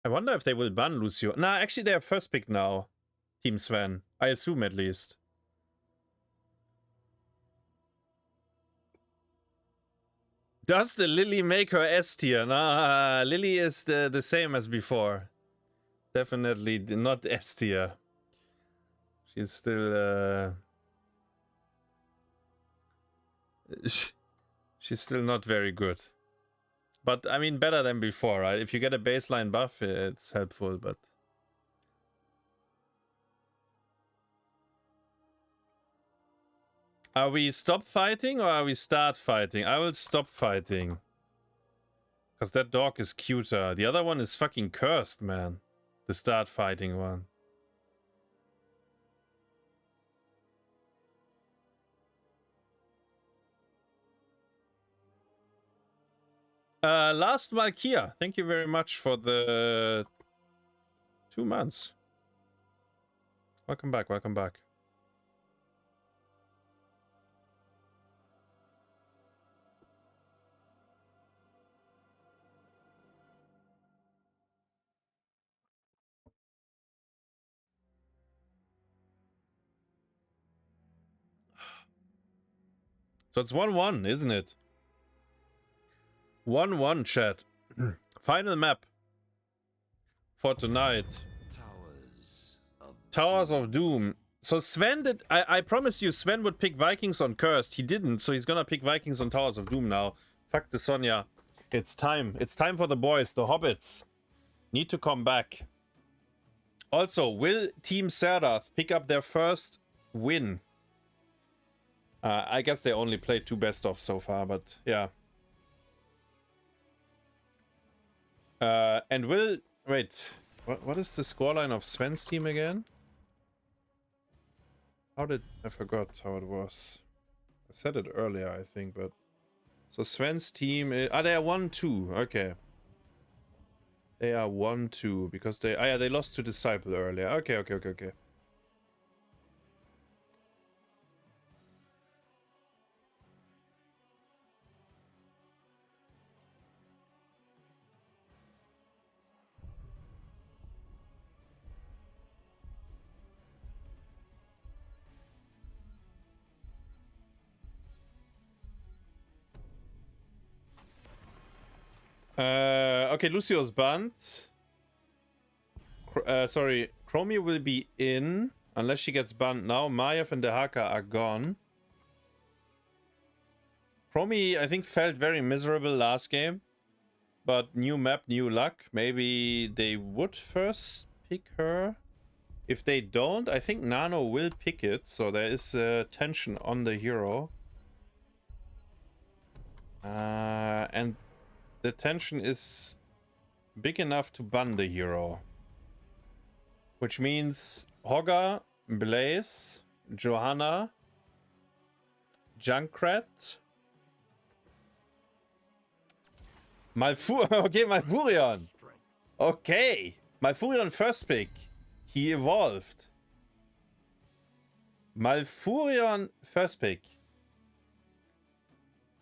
I wonder if they will ban Lucio. Nah, actually they have first pick now. Team Sven. I assume, at least. Does the Lily make her S tier? Nah, Lily is the same as before. Definitely not S tier. She's still... she's still not very good. But I mean, better than before, right? If you get a baseline buff, it's helpful, but... Are we stop fighting or are we start fighting? I will stop fighting. Because that dog is cuter. The other one is fucking cursed, man. The start fighting one. Last Valkyria, thank you very much for the 2 months. Welcome back, welcome back. So it's 1-1, isn't it? 1-1, chat. Final map for tonight. Towers of Doom. So Sven did... I promised you Sven would pick Vikings on Cursed. He didn't, so he's gonna pick Vikings on Towers of Doom now. Fuck the Sonya. It's time. It's time for the boys, the hobbits. Need to come back. Also, will Team Serdath pick up their first win? I guess they only played 2 best-of so far, but yeah. And will... Wait, what is the scoreline of Sven's team again? How did... I forgot how it was. I said it earlier, I think, but... So Sven's team... they are 1-2, okay. They are 1-2, because they... yeah, they lost to Disciple earlier. Okay. Okay, Lucio's banned. Sorry, Chromie will be in, unless she gets banned now. Maiev and Dehaka are gone. Chromie, I think, felt very miserable last game. But new map, new luck. Maybe they would first pick her. If they don't, I think Nano will pick it. So there is tension on the hero. And the tension is big enough to ban the hero. Which means Hogger, Blaze, Johanna, Junkrat, okay, Malfurion. Okay. Malfurion first pick. He evolved. Malfurion first pick.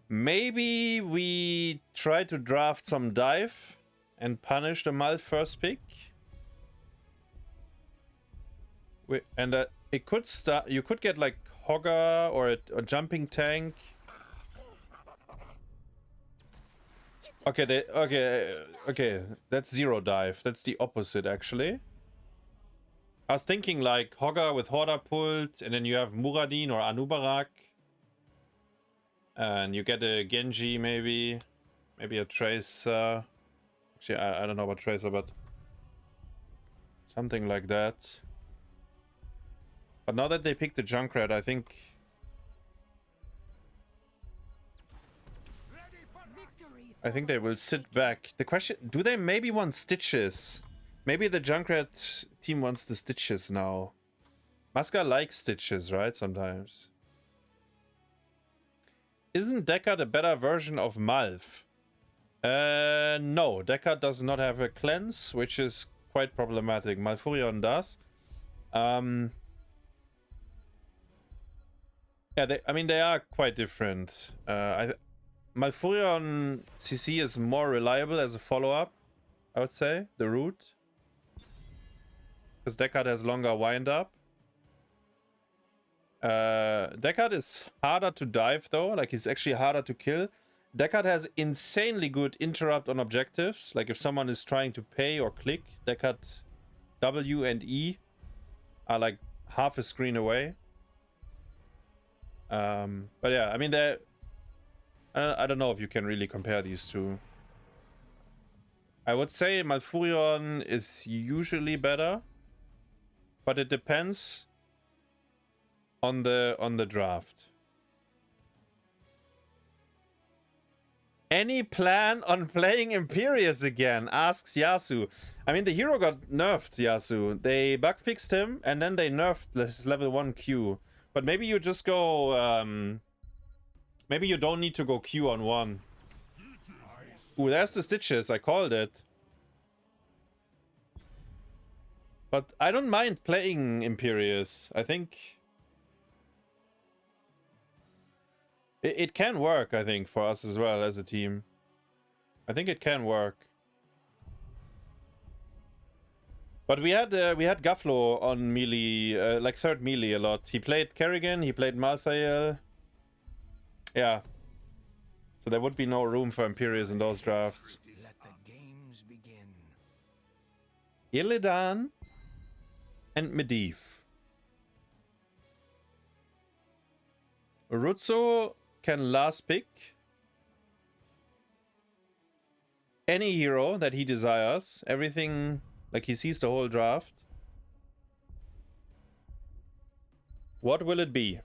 Maybe we try to draft some dive and punish the Mal first pick. And it could start. You could get like Hogger or a jumping tank. Okay, okay. That's 0 dive. That's the opposite, actually. I was thinking like Hogger with Horda pulled, and then you have Muradin or Anubarak. And you get a Genji, maybe a Tracer. Actually, I don't know about Tracer, but something like that. But now that they picked the Junkrat, I think they will sit back. The question, do they maybe want Stitches? Maybe the Junkrat team wants the Stitches now. Masca likes Stitches, right? Sometimes. Isn't Deckard a better version of Malv? No, Deckard does not have a cleanse, which is quite problematic. Malfurion does. Yeah, I mean, they are quite different. Malfurion CC is more reliable as a follow-up, I would say, the root. Because Deckard has longer wind-up. Deckard is harder to dive though, like he's actually harder to kill. Deckard has insanely good interrupt on objectives, like if someone is trying to pay or click, Deckard W and E are like half a screen away. But yeah, I mean, I don't know if you can really compare these two. I would say Malfurion is usually better, but it depends on the draft. Any plan on playing Imperius again? Asks Yasu. I mean, the hero got nerfed, Yasu. They bug fixed him, and then they nerfed his level 1 Q. But maybe you just go... maybe you don't need to go Q on 1. Ooh, there's the Stitches. I called it. But I don't mind playing Imperius. I think... It can work, I think, for us as well as a team. I think it can work. But we had Gaflo on melee, like third melee a lot. He played Kerrigan, he played Malthael. Yeah. So there would be no room for Imperius in those drafts. Let the games begin. Illidan and Medivh. Rutzou can last pick any hero that he desires. Everything, like he sees the whole draft. What will it be?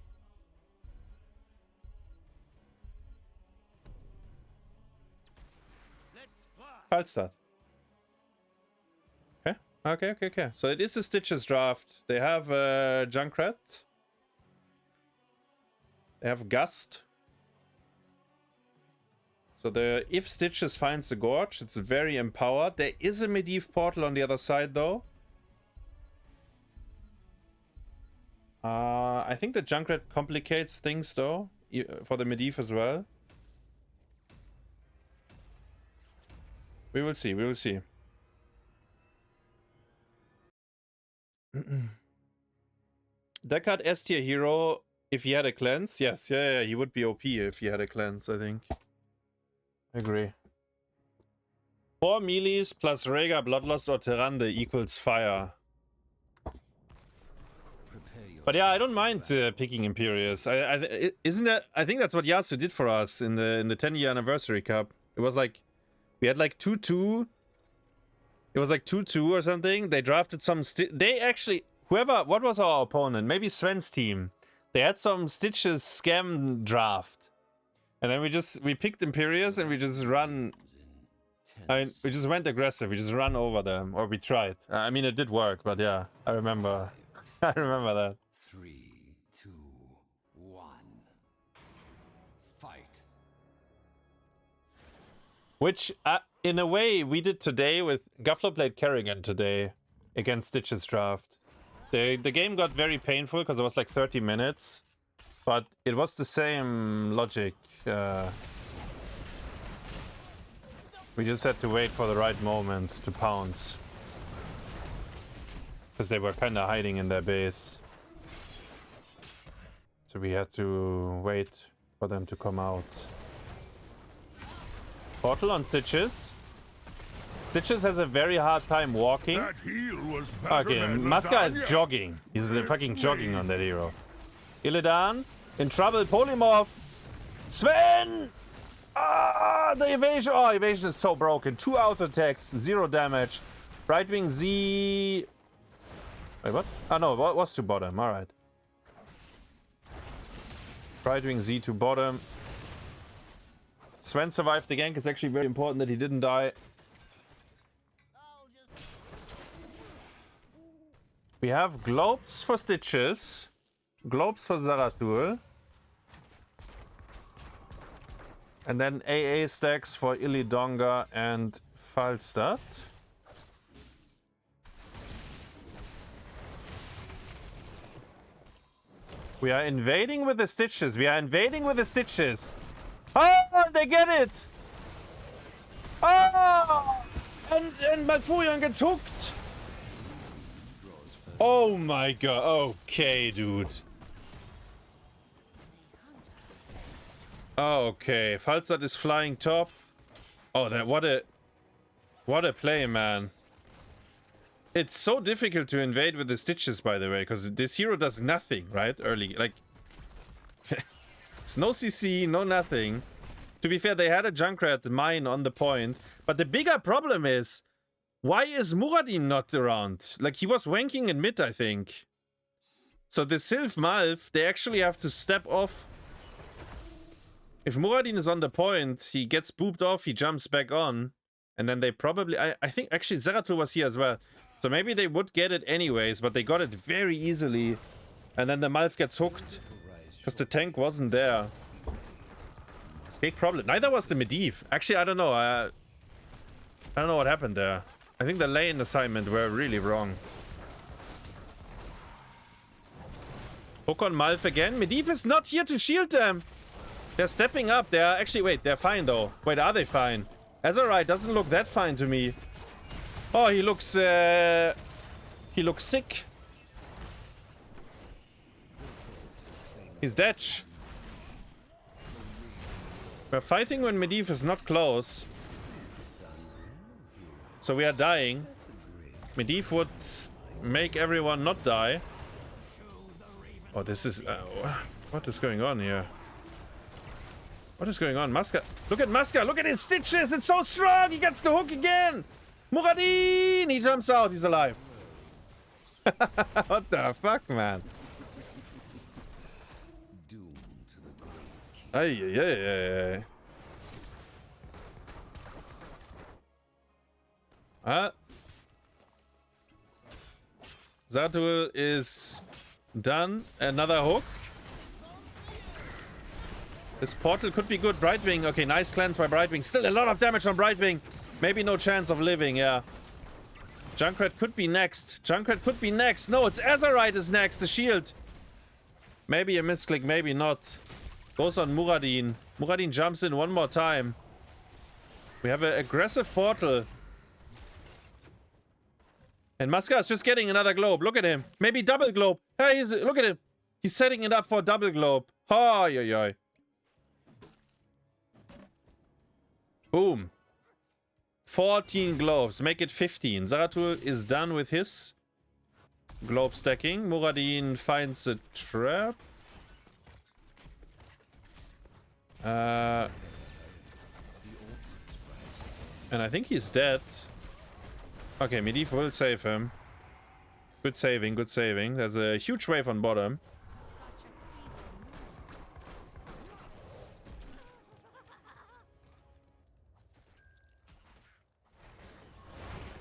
Falstad. Okay. Okay. So it is a Stitches draft. They have Junkrat. They have Gust. So if Stitches finds the Gorge, it's very empowered. There is a Medivh portal on the other side, though. I think the Junkrat complicates things, though, for the Medivh as well. We will see. We will see. Deckard S tier hero if he had a cleanse. Yes, yeah, he would be OP if he had a cleanse, I think. I agree. 4 melees plus Rhaegar, Bloodlust or Tyrande equals fire. But yeah, I don't mind picking Imperius. Isn't that? I think that's what Yasu did for us in the 10-year anniversary cup. It was like we had like 2-2. It was like 2-2 or something. They drafted some. They actually what was our opponent? Maybe Sven's team. They had some Stitches scam draft. And then we picked Imperius and we just run. I mean, we just went aggressive. We just run over them, or we tried. I mean, it did work, but yeah, I remember. I remember that. 3, 2, 1. Fight. Which, in a way, we did today with Gaflo played Kerrigan today against Stitches draft. The game got very painful because it was like 30 minutes, but it was the same logic. We just had to wait for the right moment to pounce. Because they were kind of hiding in their base. So we had to wait for them to come out. Portal on Stitches. Stitches has a very hard time walking. That heel was better Okay, than Mascarade is lasagna. jogging. He's fucking jogging on that hero. Illidan in trouble. Polymorph. Sven! Ah, the evasion. Oh, evasion is so broken. 2 auto attacks, 0 damage. Right wing Z. Wait, what? Oh no, what was to bottom? Alright. Right wing Z to bottom. Sven survived the gank. It's actually very important that he didn't die. We have globes for Stitches. Globes for Zeratul. And then AA stacks for Illidonga and Falstad. We are invading with the Stitches. We are invading with the Stitches. Oh, they get it! Oh! And Malfurion gets hooked! Oh my god. Okay, dude. Okay, Falstad is flying top. Oh, that what a play, man. It's so difficult to invade with the Stitches, by the way, because this hero does nothing, right? Early, like, it's no CC, no nothing. To be fair, they had a Junkrat mine on the point. But the bigger problem is, why is Muradin not around? Like, he was wanking in mid, I think. So the Sylph Malf, they actually have to step off. If Muradin is on the point, he gets booped off, he jumps back on. And then they probably... I think actually Zeratul was here as well. So maybe they would get it anyways, but they got it very easily. And then the Malf gets hooked. Because the tank wasn't there. Big problem. Neither was the Medivh. Actually, I don't know. I don't know what happened there. I think the lane assignment were really wrong. Hook on Malf again. Medivh is not here to shield them. They're stepping up. They are actually... Wait, they're fine though. Wait, are they fine? Azyrite doesn't look that fine to me. Oh, he looks... he looks sick. He's dead. We're fighting when Medivh is not close. So we are dying. Medivh would make everyone not die. Oh, this is... what is going on here? What is going on? Masca... Look at Masca! Look at his stitches! It's so strong! He gets the hook again! Muradin! He jumps out. He's alive. What the fuck, man? Ay, ay, ay, ay. Zeratul is done. Another hook. This portal could be good. Brightwing. Okay, nice cleanse by Brightwing. Still a lot of damage on Brightwing. Maybe no chance of living, yeah. Junkrat could be next. Junkrat could be next. No, it's Azyrite is next. The shield. Maybe a misclick, maybe not. Goes on Muradin. Muradin jumps in one more time. We have an aggressive portal. And Masca is just getting another globe. Look at him. Maybe double globe. Hey, look at him. He's setting it up for double globe. Oh, yeah, yeah. Boom. 14 globes. Make it 15. Zeratul is done with his globe stacking. Muradin finds a trap. And I think he's dead. Okay, Medivh will save him. Good saving, good saving. There's a huge wave on bottom.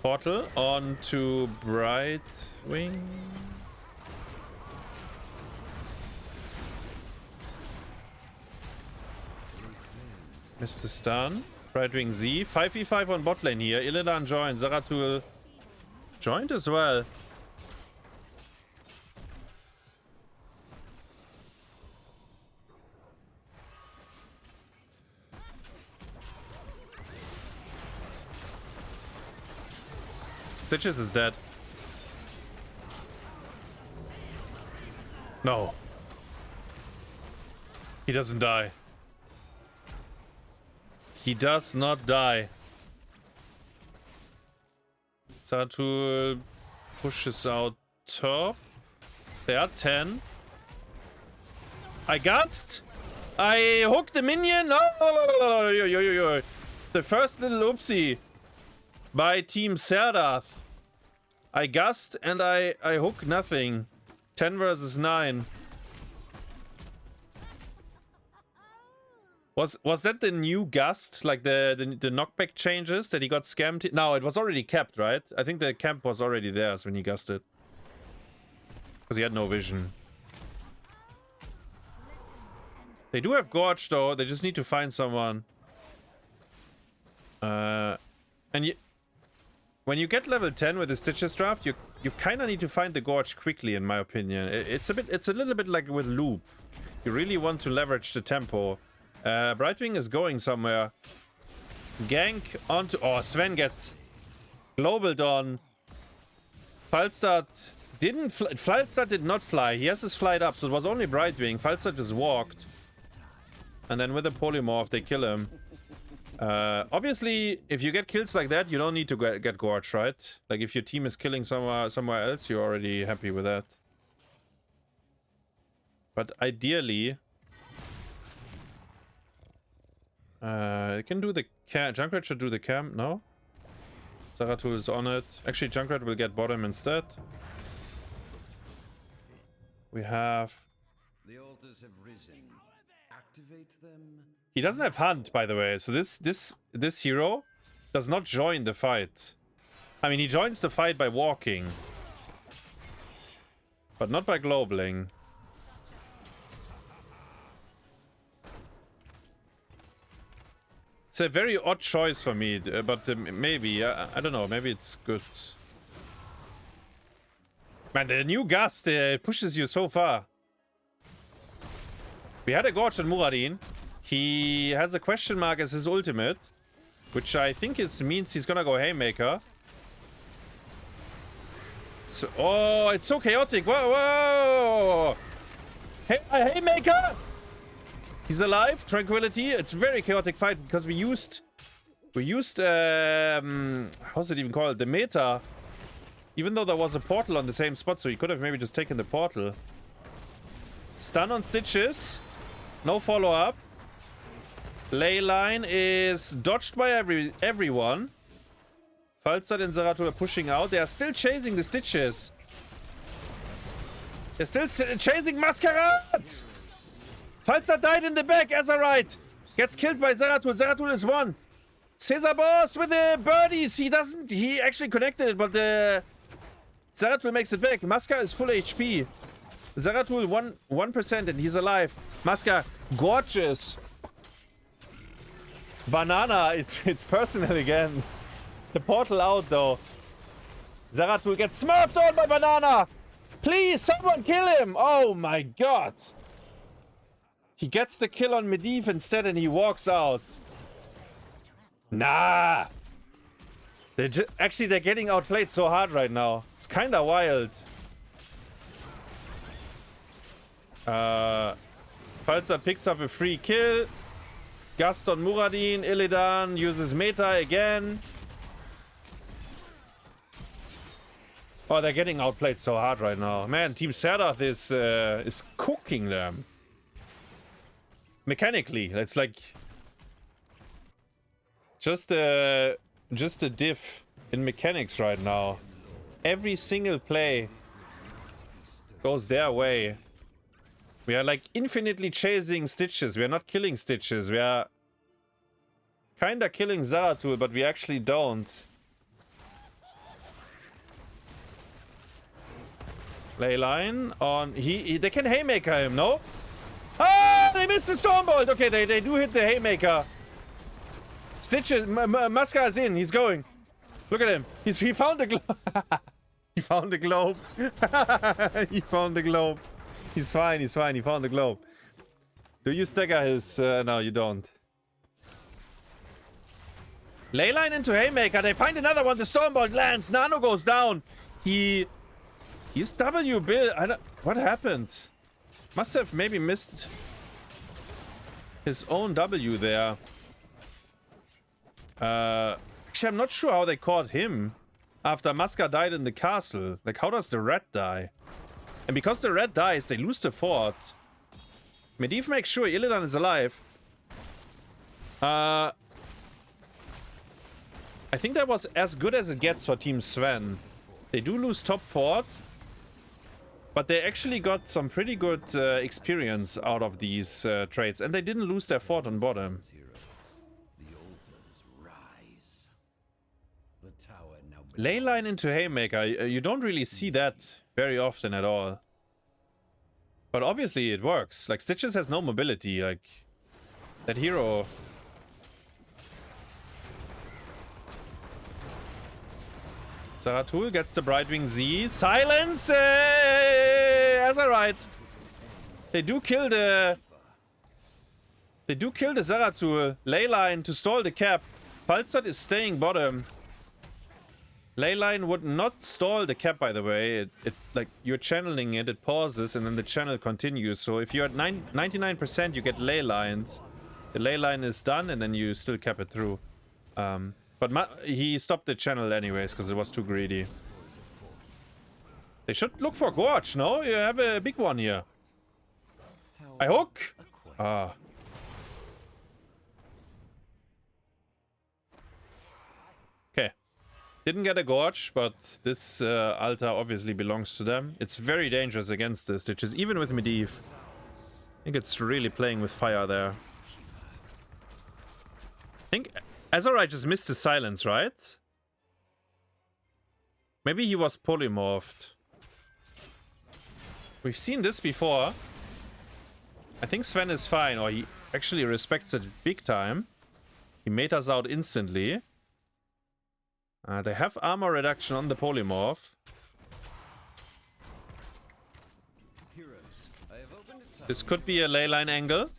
Portal onto Brightwing. Missed the stun. Brightwing Z. 5v5 on bot lane here. Illidan joined. Zeratul joined as well. Stitches is dead. No. He doesn't die. He does not die. Zeratul pushes out top. They are 10. I gassed. I hooked the minion. No. The first little oopsie by Team Serdath. I gassed and I hook nothing. 10 versus 9. Was that the new gust, like the knockback changes that he got scammed? No, it was already capped, right? I think the camp was already there when he gusted. Because he had no vision. They do have Gorge though, they just need to find someone. And when you get level 10 with the Stitches draft, you kind of need to find the Gorge quickly, in my opinion. It's a little bit like with Loop. You really want to leverage the tempo. Brightwing is going somewhere. Gank onto... Oh, Sven gets globaled on. Falstad didn't... Falstad did not fly. He has his flight up, so it was only Brightwing. Falstad just walked. And then with a polymorph, they kill him. Obviously, if you get kills like that, you don't need to get Gorge, right? Like, if your team is killing somewhere else, you're already happy with that. But ideally... It can do the camp. Junkrat should do the camp, no? Zeratul is on it. Actually, Junkrat will get bottom instead. We have... The altars have risen. Activate them. He doesn't have Hunt, by the way. So this hero does not join the fight. I mean, he joins the fight by walking. But not by globaling. It's a very odd choice for me, but maybe, I don't know, maybe it's good. Man, the new Gust pushes you so far. We had a Gorge on Muradin. He has a question mark as his ultimate, which I think means he's gonna go Haymaker. So, oh, it's so chaotic. Whoa, whoa! Hey, Haymaker! He's alive. Tranquility. It's a very chaotic fight because we used how's it even called? The meta. Even though there was a portal on the same spot, so he could have maybe just taken the portal. Stun on Stitches. No follow-up. Ley line is dodged by everyone. Falstad and Zeratul are pushing out. They are still chasing the Stitches. They're still chasing Mascarade! Falstad died in the back. Azyrite gets killed by Zeratul. Zeratul is one. Sesabos with the birdies. He actually connected it, but the Zeratul makes it back. Masca is full HP. Zeratul 1% and he's alive. Masca, gorgeous. BananaH, it's personal again. The portal out though. Zeratul gets smurfed on by BananaH. Please, someone kill him. Oh my god. He gets the kill on Medivh instead and he walks out. Nah. Actually, they're getting outplayed so hard right now. It's kind of wild. Falstad picks up a free kill. Gust on Muradin. Illidan uses meta again. Oh, they're getting outplayed so hard right now. Man, Team Serdath is cooking them. Mechanically, it's like just a diff in mechanics right now. Every single play goes their way. We are like infinitely chasing Stitches. We are not killing Stitches. We are kinda killing Zeratul, but we actually don't. Ley line on they can Haymaker him, no? Ah, they missed the Stormbolt. Okay, they do hit the Haymaker. Stitches, Masca is in. He's going. Look at him. He found the globe. He found the globe. He found the globe. He's fine. He's fine. He found the globe. Do you stagger his? No, you don't. Ley line into Haymaker. They find another one. The Stormbolt lands. Nano goes down. He's W build. What happened? Must have maybe missed his own W there. Actually, I'm not sure how they caught him after Masca died in the castle. Like, how does the red die? And because the red dies, they lose the fort. Medivh makes sure Illidan is alive. I think that was as good as it gets for Team Sven. They do lose top fort. But they actually got some pretty good experience out of these trades. And they didn't lose their fort on bottom. Ley line into Haymaker. You don't really see that very often at all. But obviously it works. Like, Stitches has no mobility. Like, that hero... Zeratul gets the Brightwing Z. Silence! Azyrite! They do kill the Zeratul. Ley line to stall the cap. Falstad is staying bottom. Ley line would not stall the cap, by the way. It like, you're channeling it, it pauses, and then the channel continues. So if you're at 99%, you get ley lines. The ley line is done, and then you still cap it through. But he stopped the channel anyways, because it was too greedy. They should look for Gorge, no? You have a big one here. I hook! Ah. Didn't get a Gorge, but this altar obviously belongs to them. It's very dangerous against the Stitches, even with Medivh. I think it's really playing with fire there. I think Azyrite just missed his silence, right? Maybe he was polymorphed. We've seen this before. I think Sven is fine, or he actually respects it big time. He made us out instantly. They have armor reduction on the polymorph. This could be a leyline angle.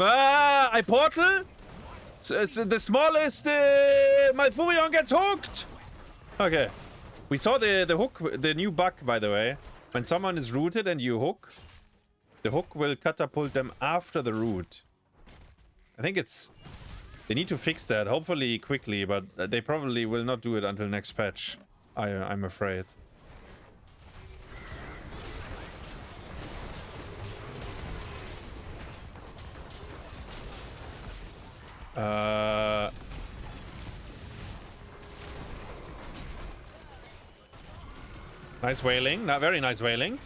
Ah, I portal. So the smallest Malfurion gets hooked. Okay, we saw the hook, the new bug, by the way. When someone is rooted and you hook, the hook will catapult them after the root. I think it's... They need to fix that, hopefully quickly, but they probably will not do it until next patch. I'm afraid. Nice wailing, very nice wailing.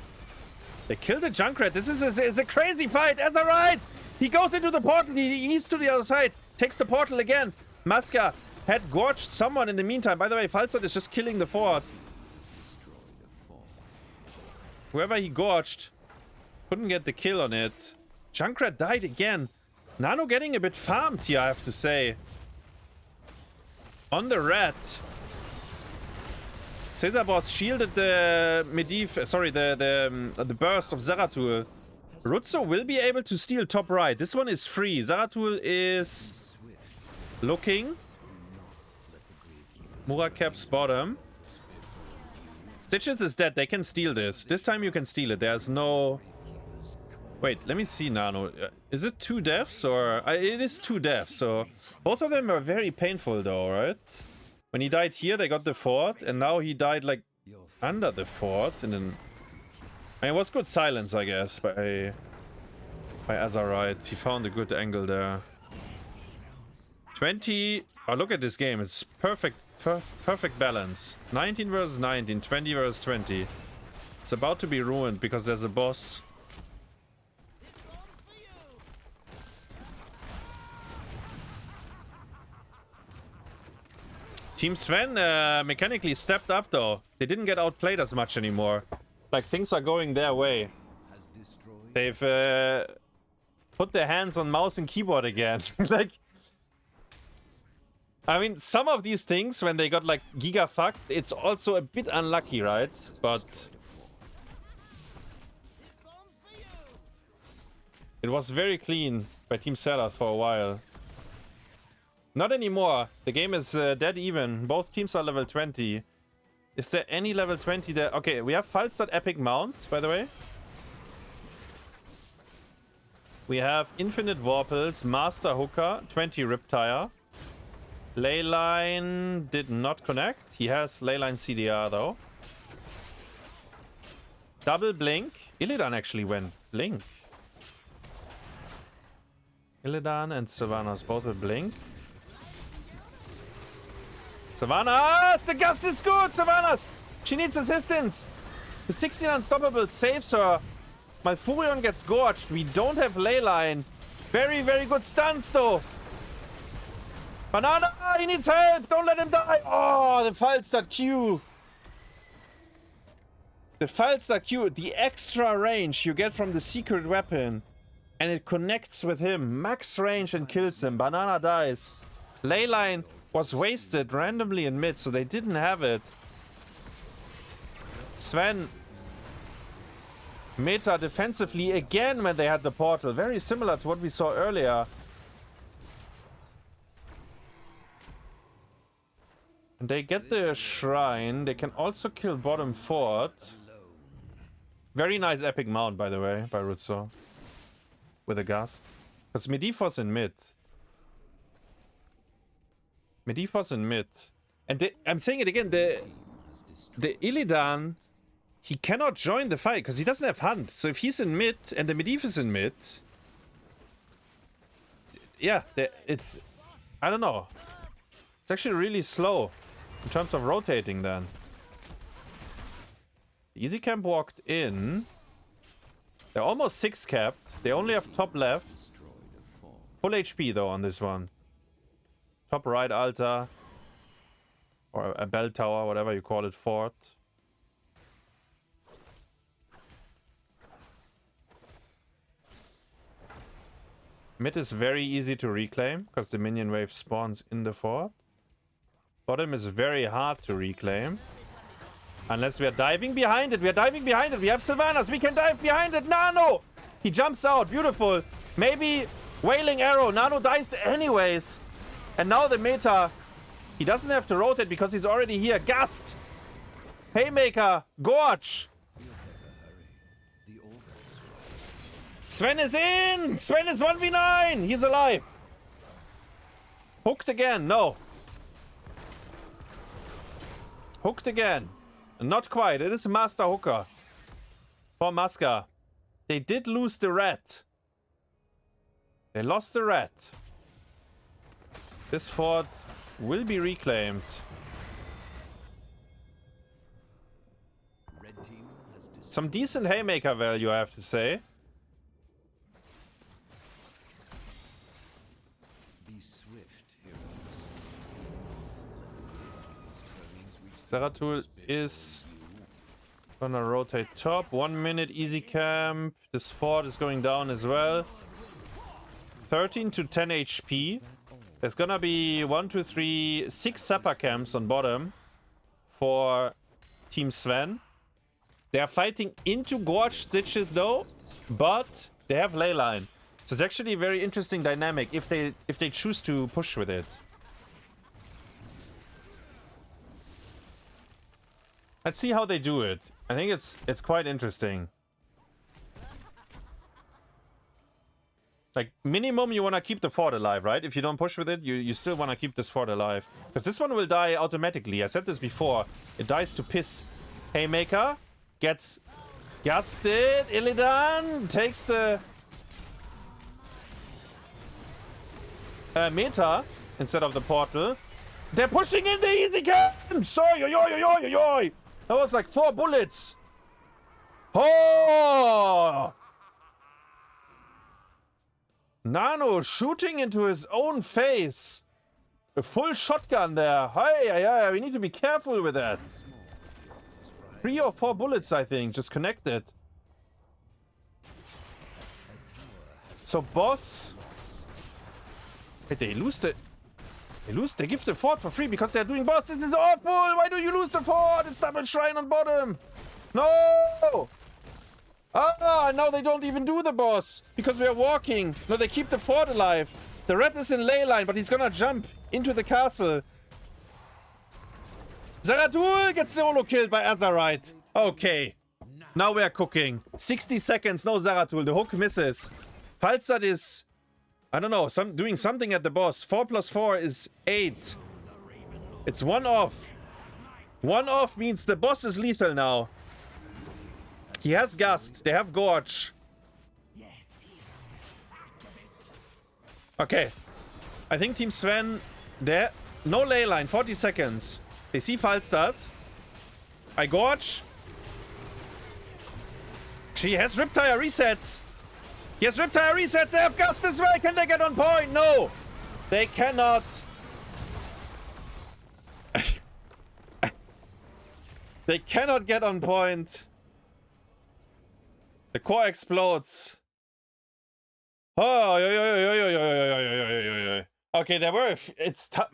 They killed the Junkrat. This is it's a crazy fight. Azyrite! He goes into the portal. He eats to the other side. Takes the portal again. Masca had gorged someone in the meantime. By the way, Falstad is just killing the fort. Whoever he gorged couldn't get the kill on it. Junkrat died again. Nano getting a bit farmed here, I have to say. On the rat. Sesabos shielded the Medivh, sorry, the burst of Zeratul. Rutzou will be able to steal top right. This one is free. Zeratul is looking. Murakep's bottom. Stitches is dead. They can steal this. This time you can steal it. There's no... Wait, let me see, Nano. Is it 2 deaths or... it is 2 deaths, so... Both of them are very painful though, right? When he died here, they got the fort, and now he died, like, under the fort, and then... I mean, it was good silence, I guess, by Azyrite. He found a good angle there. 20... Oh, look at this game. It's perfect balance. 19 versus 19, 20 versus 20. It's about to be ruined because there's a boss. Team Sven mechanically stepped up though. They didn't get outplayed as much anymore. Like, things are going their way. They've put their hands on mouse and keyboard again. Like, I mean, some of these things, when they got like giga fucked, it's also a bit unlucky, right? But it was very clean by Team Serdath for a while. Not anymore. The game is dead even. Both teams are level 20. Is there any level 20 there? Okay, we have Falstad Epic Mount, by the way. We have Infinite Vorpals, Master Hooker, 20 Riptire. Leyline did not connect. He has Leyline CDR though. Double Blink. Illidan actually went Blink. Illidan and Sylvanas both with Blink. Sylvanas! The guts is good! Sylvanas! She needs assistance! The 16 Unstoppable saves her. Malfurion gets gorged. We don't have Leyline. Very, very good stuns though. BananaH! He needs help! Don't let him die! Oh, the Falstad Q! The Falstad Q, the extra range you get from the secret weapon. And it connects with him. Max range and kills him. BananaH dies. Leyline was wasted randomly in mid, so they didn't have it. Sven meta defensively again when they had the portal. Very similar to what we saw earlier. And they get the shrine. They can also kill bottom fort. Very nice epic mount, by the way, by Rutzou. With a gust. Because Medivh was in mid. Medivh was in mid. And I'm saying it again, the Illidan, he cannot join the fight because he doesn't have Hunt. So if he's in mid and the Medivh is in mid, yeah, it's... I don't know. It's actually really slow in terms of rotating then. Easy camp walked in. They're almost 6 capped. They only have top left. Full HP though on this one. Top right altar. Or a bell tower, whatever you call it, fort. Mid is very easy to reclaim because the minion wave spawns in the fort. Bottom is very hard to reclaim. Unless we are diving behind it. We are diving behind it. We have Sylvanas. We can dive behind it. Nano! He jumps out. Beautiful. Maybe Wailing Arrow. Nano dies anyways. And now the meta. He doesn't have to rotate because he's already here. Gust! Haymaker! Gorge! Sven is in! Sven is 1v9! He's alive! Hooked again. No. Hooked again. Not quite. It is Master Hooker. For Masca. They did lose the rat. They lost the rat. This fort will be reclaimed. Some decent Haymaker value, I have to say. Serdath is gonna rotate top. 1 minute easy camp. This fort is going down as well. 13 to 10 HP. There's gonna be 1, 2, 3, 6 Sapper camps on bottom for Team Sven. They are fighting into Gorge Stitches though, but they have Leyline. So it's actually a very interesting dynamic if they choose to push with it. Let's see how they do it. I think it's quite interesting. Like, minimum you want to keep the fort alive, right? If you don't push with it, you still want to keep this fort alive. Because this one will die automatically. I said this before. It dies to piss. Haymaker gets gusted. Illidan takes the meta instead of the portal. They're pushing in the easy camp! Soy. That was like 4 bullets. Oh! Nano shooting into his own face. A full shotgun there. Hey, we need to be careful with that. 3 or 4 bullets, I think, just connected. So, boss. Wait, they lose the... They give the fort for free because they're doing boss. This is awful. Why do you lose the fort? It's double shrine on bottom. No. Ah, now they don't even do the boss because we are walking. No, they keep the fort alive. The rat is in ley line, but he's gonna jump into the castle. Serdath gets solo killed by Azyrite. Okay. Now we're cooking. 60 seconds, no Serdath. The hook misses. Falstad is... I don't know, doing something at the boss. 4 plus 4 is 8. It's 1 off. 1 off means the boss is lethal now. He has Gust. They have Gorge. Okay. I think Team Sven, there. No ley line, 40 seconds. They see Falstad. I Gorge. She has Riptire resets. Yes, Riptire resets. They have Gust as well. Can they get on point? No. They cannot. They cannot get on point. The core explodes. Oh, okay, there were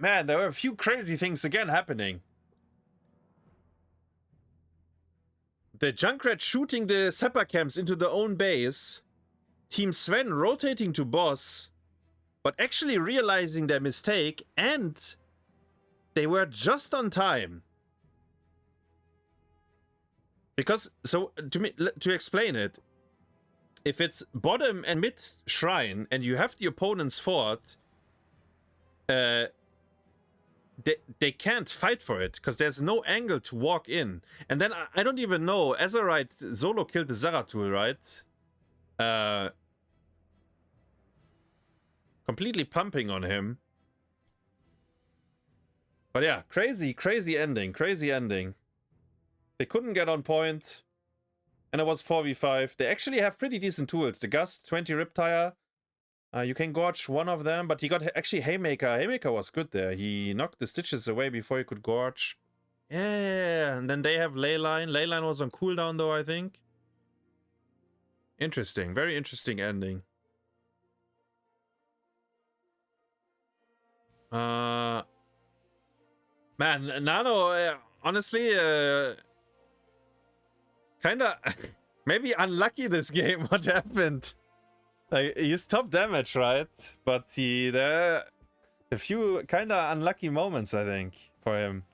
there were a few crazy things again happening. The Junkrat shooting the Seppa camps into their own base. Team Sven rotating to boss, but actually realizing their mistake, and they were just on time. Because, so, to explain it, if it's bottom and mid shrine, and you have the opponent's fort, they can't fight for it, because there's no angle to walk in. And then, I don't even know, Azyrite solo killed the Serdath, right? Completely pumping on him. But yeah, crazy ending, crazy ending. They couldn't get on point, and it was 4v5. They actually have pretty decent tools. The Gust, 20 Riptire. You can gorge one of them, but he got actually Haymaker. Haymaker was good there. He knocked the Stitches away before he could gorge. Yeah, and then they have Leyline. Leyline was on cooldown though, I think. Interesting, very interesting ending. Man, Nano, honestly, kinda maybe unlucky this game. What happened? Like, he's top damage, right? But there are a few kinda unlucky moments, I think, for him.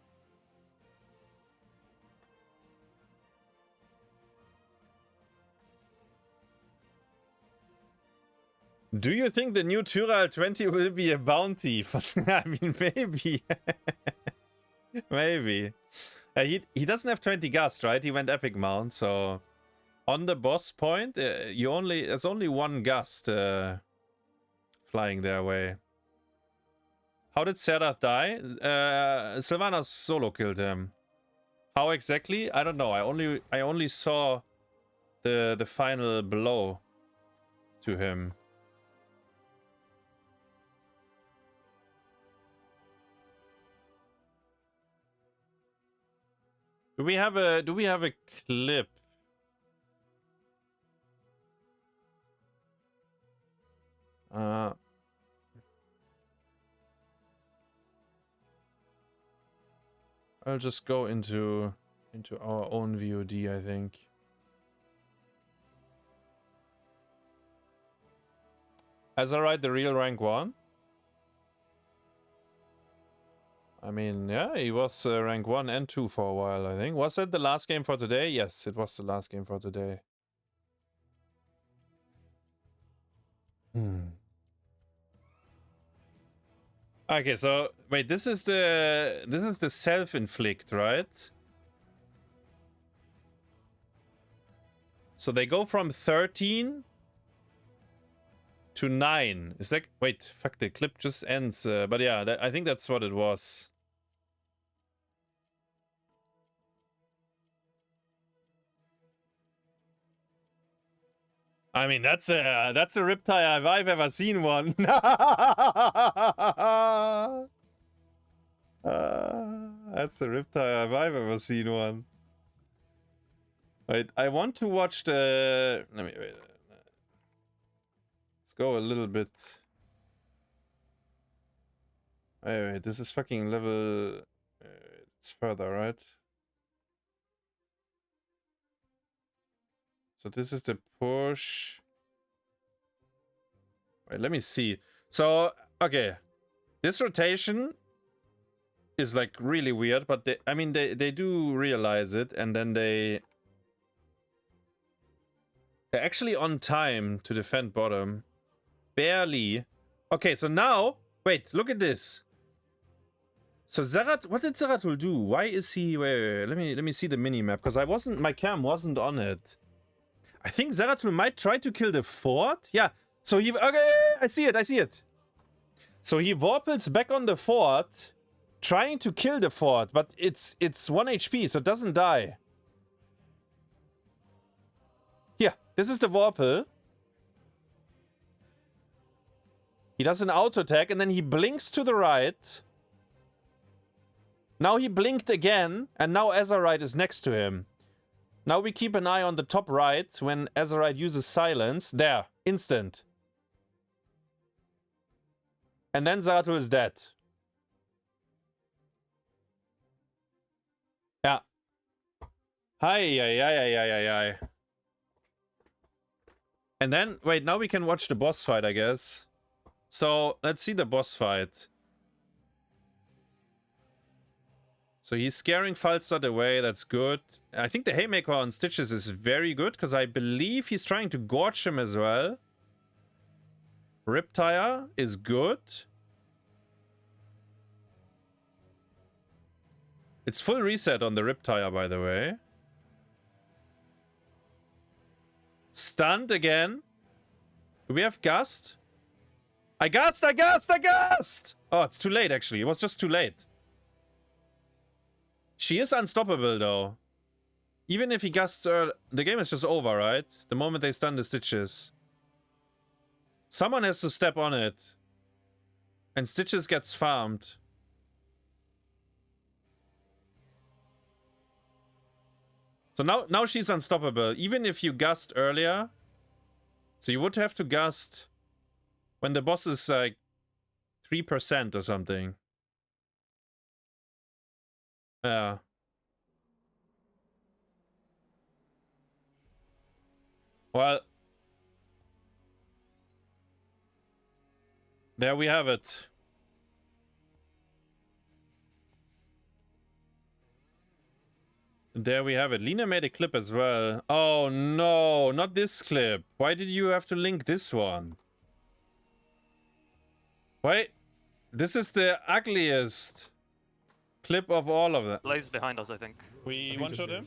Do you think the new Tyral 20 will be a bounty? I mean, maybe. Maybe. He doesn't have 20 Gust, right? He went Epic Mount, so on the boss point, there's only one Gust flying their way. How did Serdath die? Sylvanas solo killed him. How exactly? I don't know. I only saw the final blow to him. Do we have a clip? I'll just go into our own VOD, I think. Azyrite, the real rank 1? I mean, yeah, he was rank 1 and 2 for a while, I think. Was that the last game for today? Yes, it was the last game for today. Okay, so wait, this is the self-inflict, right? So they go from 13 to 9. Is that... Wait, fuck, the clip just ends. But yeah, I think that's what it was. I mean, that's a Riptire if I've ever seen one. That's a Riptire if I've ever seen one. Wait, I want to watch the... Let me wait. Let's go a little bit. Wait, this is fucking level... It's further, right? So this is the push. Wait, let me see. So, okay. This rotation is like really weird, but they do realize it, and then they're actually on time to defend bottom. Barely. Okay, so now, wait, look at this. So Serdath, what did Serdath do? Why is he... Wait, let me see the minimap, because my cam wasn't on it. I think Serdath might try to kill the fort. Yeah. So he... Okay, I see it. So he warples back on the fort, trying to kill the fort, but it's 1 HP, so it doesn't die. Here, this is the warple. He does an auto attack, and then he blinks to the right. Now he blinked again, and now Azyrite is next to him. Now we keep an eye on the top right when Azyrite uses silence. There, instant. And then Serdath is dead. Yeah. Hi. And then, wait, now we can watch the boss fight, I guess. So, let's see the boss fight. So he's scaring Falstad away, that's good. I think the Haymaker on Stitches is very good, because I believe he's trying to gorge him as well. Riptire is good. It's full reset on the Riptire, by the way. Stunned again. Do we have Gust? I gust! Oh, it's too late, actually. It was just too late. She is unstoppable though. Even if he gusts her, the game is just over, right? The moment they stun the Stitches. Someone has to step on it. And Stitches gets farmed. So now she's unstoppable. Even if you gust earlier. So you would have to gust when the boss is like 3% or something. Yeah. Well, there we have it. There we have it. Lena made a clip as well. Oh no, not this clip. Why did you have to link this one? Wait, this is the ugliest clip of all of them. Blaze behind us, I think. We one-shot him?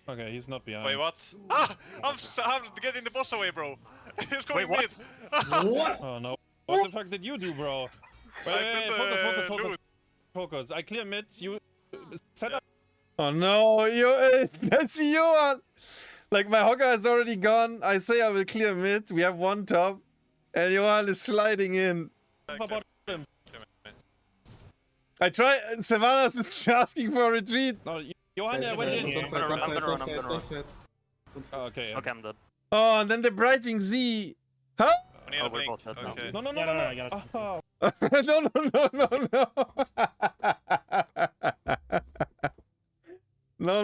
Okay, he's not behind. Wait, what? Ah! I'm getting the boss away, bro. He's going Wait, mid. what? Oh no. What the fuck did you do, bro? Wait, focus. I clear mid. You set up. Oh no, that's Johan! Like my Hogger is already gone. I say I will clear mid. We have one top. And Johan is sliding in. Okay. I try. Savanas is asking for a retreat. No, Johan went in. I'm gonna run. Oh, okay. Okay, I'm dead. Oh, and then the Brightwing Z. Huh? I need a we're blink. both dead now. Okay. No. I got it. Oh. No.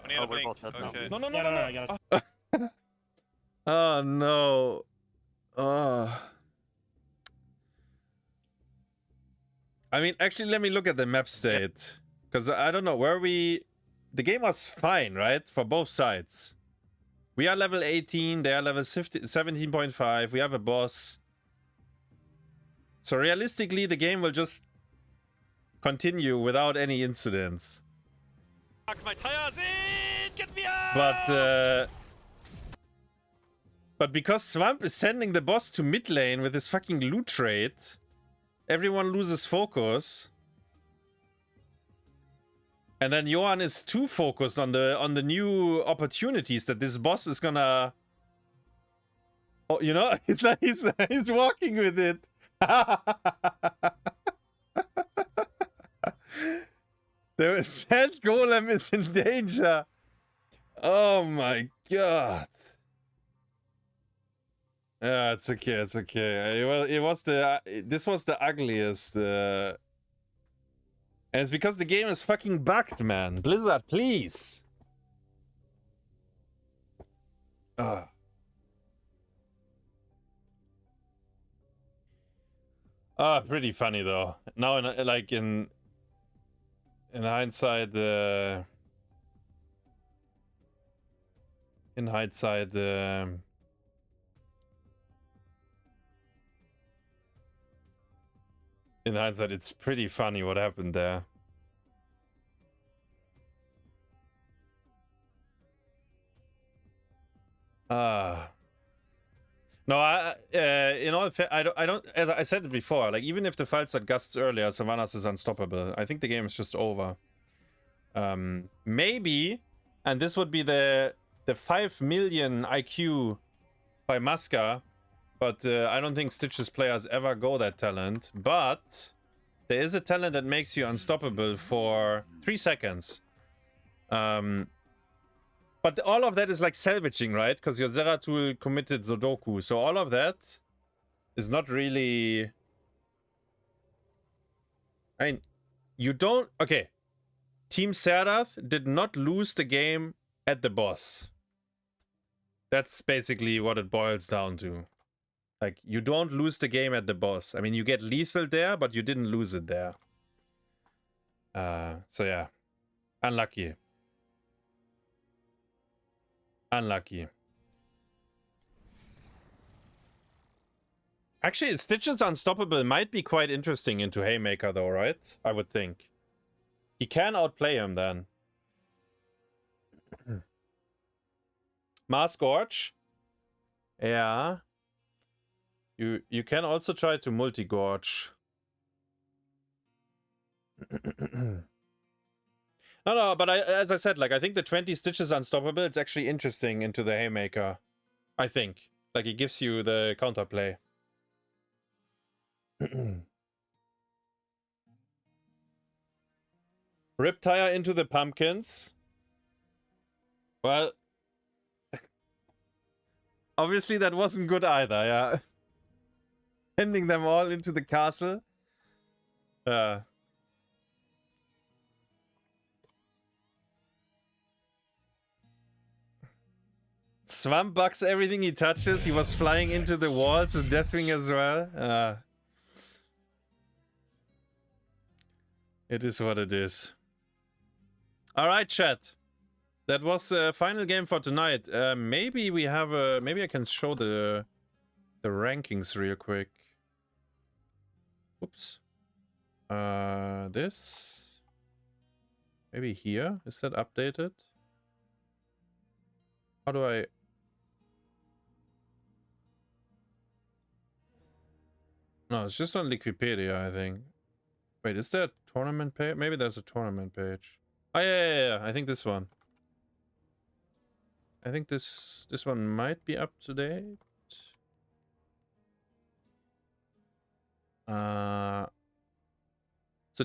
I need a we're blink. both dead now. Okay. No. I got it. Oh no. Oh. I mean, actually, let me look at the map state. Because I don't know, where we... The game was fine, right? For both sides. We are level 18, they are level 17.5, we have a boss. So realistically, the game will just continue without any incidents. Fuck my tires in! Get me out! But because Swamp is sending the boss to mid lane with his fucking loot trait, everyone loses focus. And then Johan is too focused on the new opportunities that this boss is gonna... Oh, you know, it's like he's walking with it. The sand golem is in danger. Oh my god. Yeah, it's okay. Well, this was the ugliest. And it's because the game is fucking bugged, man. Blizzard, please. Pretty funny though. Now, in hindsight, in hindsight, it's pretty funny what happened there. No, in all fair, I don't, as I said it before, like, even if the fights had gusts earlier, Savanas is unstoppable. I think the game is just over. Maybe, and this would be the 5 million IQ by Masca, but I don't think Stitches players ever go that talent. But there is a talent that makes you unstoppable for 3 seconds. But all of that is like salvaging, right? Because your Zeratul committed Sudoku. So all of that is not really... I mean, you don't... Okay. Team Serdath did not lose the game at the boss. That's basically what it boils down to. Like, you don't lose the game at the boss. I mean, you get lethal there, but you didn't lose it there. So yeah. Unlucky. Unlucky. Actually, Stitches Unstoppable might be quite interesting into Haymaker though, right? I would think. He can outplay him then. Mascarade. Yeah. You can also try to multi-gorge. No, but as I said, like, I think the 20 stitches unstoppable, it's actually interesting into the Haymaker. I think. Like, it gives you the counterplay. Rip tire into the pumpkins. Well, obviously that wasn't good either, yeah. Sending them all into the castle. Swamp bugs everything he touches. He was flying into the walls with Deathwing as well. It is what it is. Alright, chat. That was the final game for tonight. Maybe we have a... Maybe I can show the rankings real quick. Oops. This. Maybe here. Is that updated? How do I... No, it's just on Liquipedia, I think. Wait, is there a tournament page? Maybe there's a tournament page. Oh, yeah. I think this one. I think this one might be up to date. So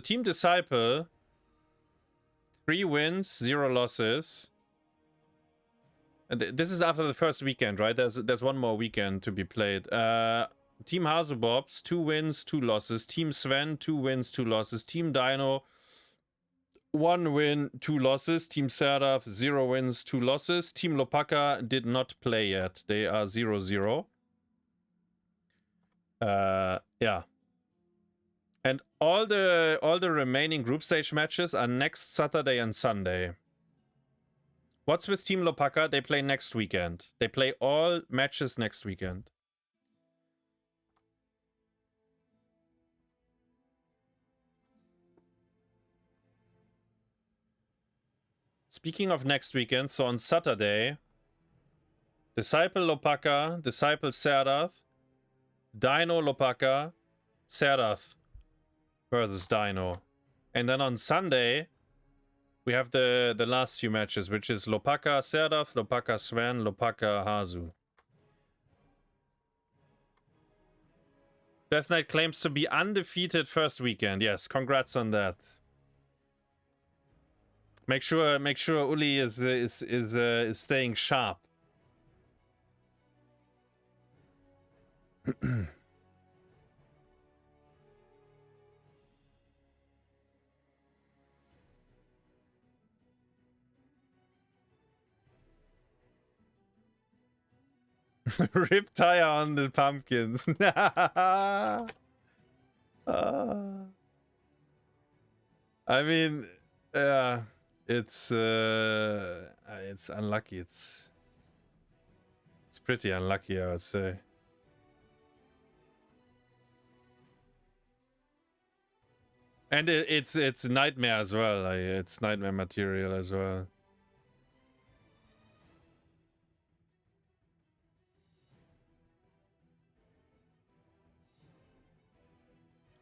Team Disciple, 3 wins, 0 losses. And this is after the first weekend, right? There's one more weekend to be played. Team Hasuobs, 2 wins, 2 losses. Team Sven, 2 wins, 2 losses. Team Dino, 1 win, 2 losses. Team Serdath, 0 wins, 2 losses. Team Lopaka did not play yet. They are 0-0. Yeah. And all the remaining group stage matches are next Saturday and Sunday. What's with Team Lopaka? They play next weekend. They play all matches next weekend. Speaking of next weekend, so on Saturday, Disciple Lopaka, Disciple Serdath, Dino Lopaka, Serdath versus Dino. And then on Sunday, we have the last few matches, which is Lopaka Serdath, Lopaka Sven, Lopaka Hasu. Death Knight claims to be undefeated first weekend. Yes, congrats on that. Make sure Uli is staying sharp. Rip tire on the pumpkins. I mean, it's unlucky. It's pretty unlucky, I would say. And it's nightmare as well. It's nightmare material as well.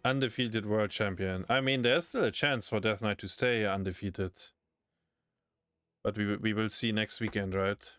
Undefeated world champion. I mean, there's still a chance for Death Knight to stay undefeated. But we will see next weekend, right?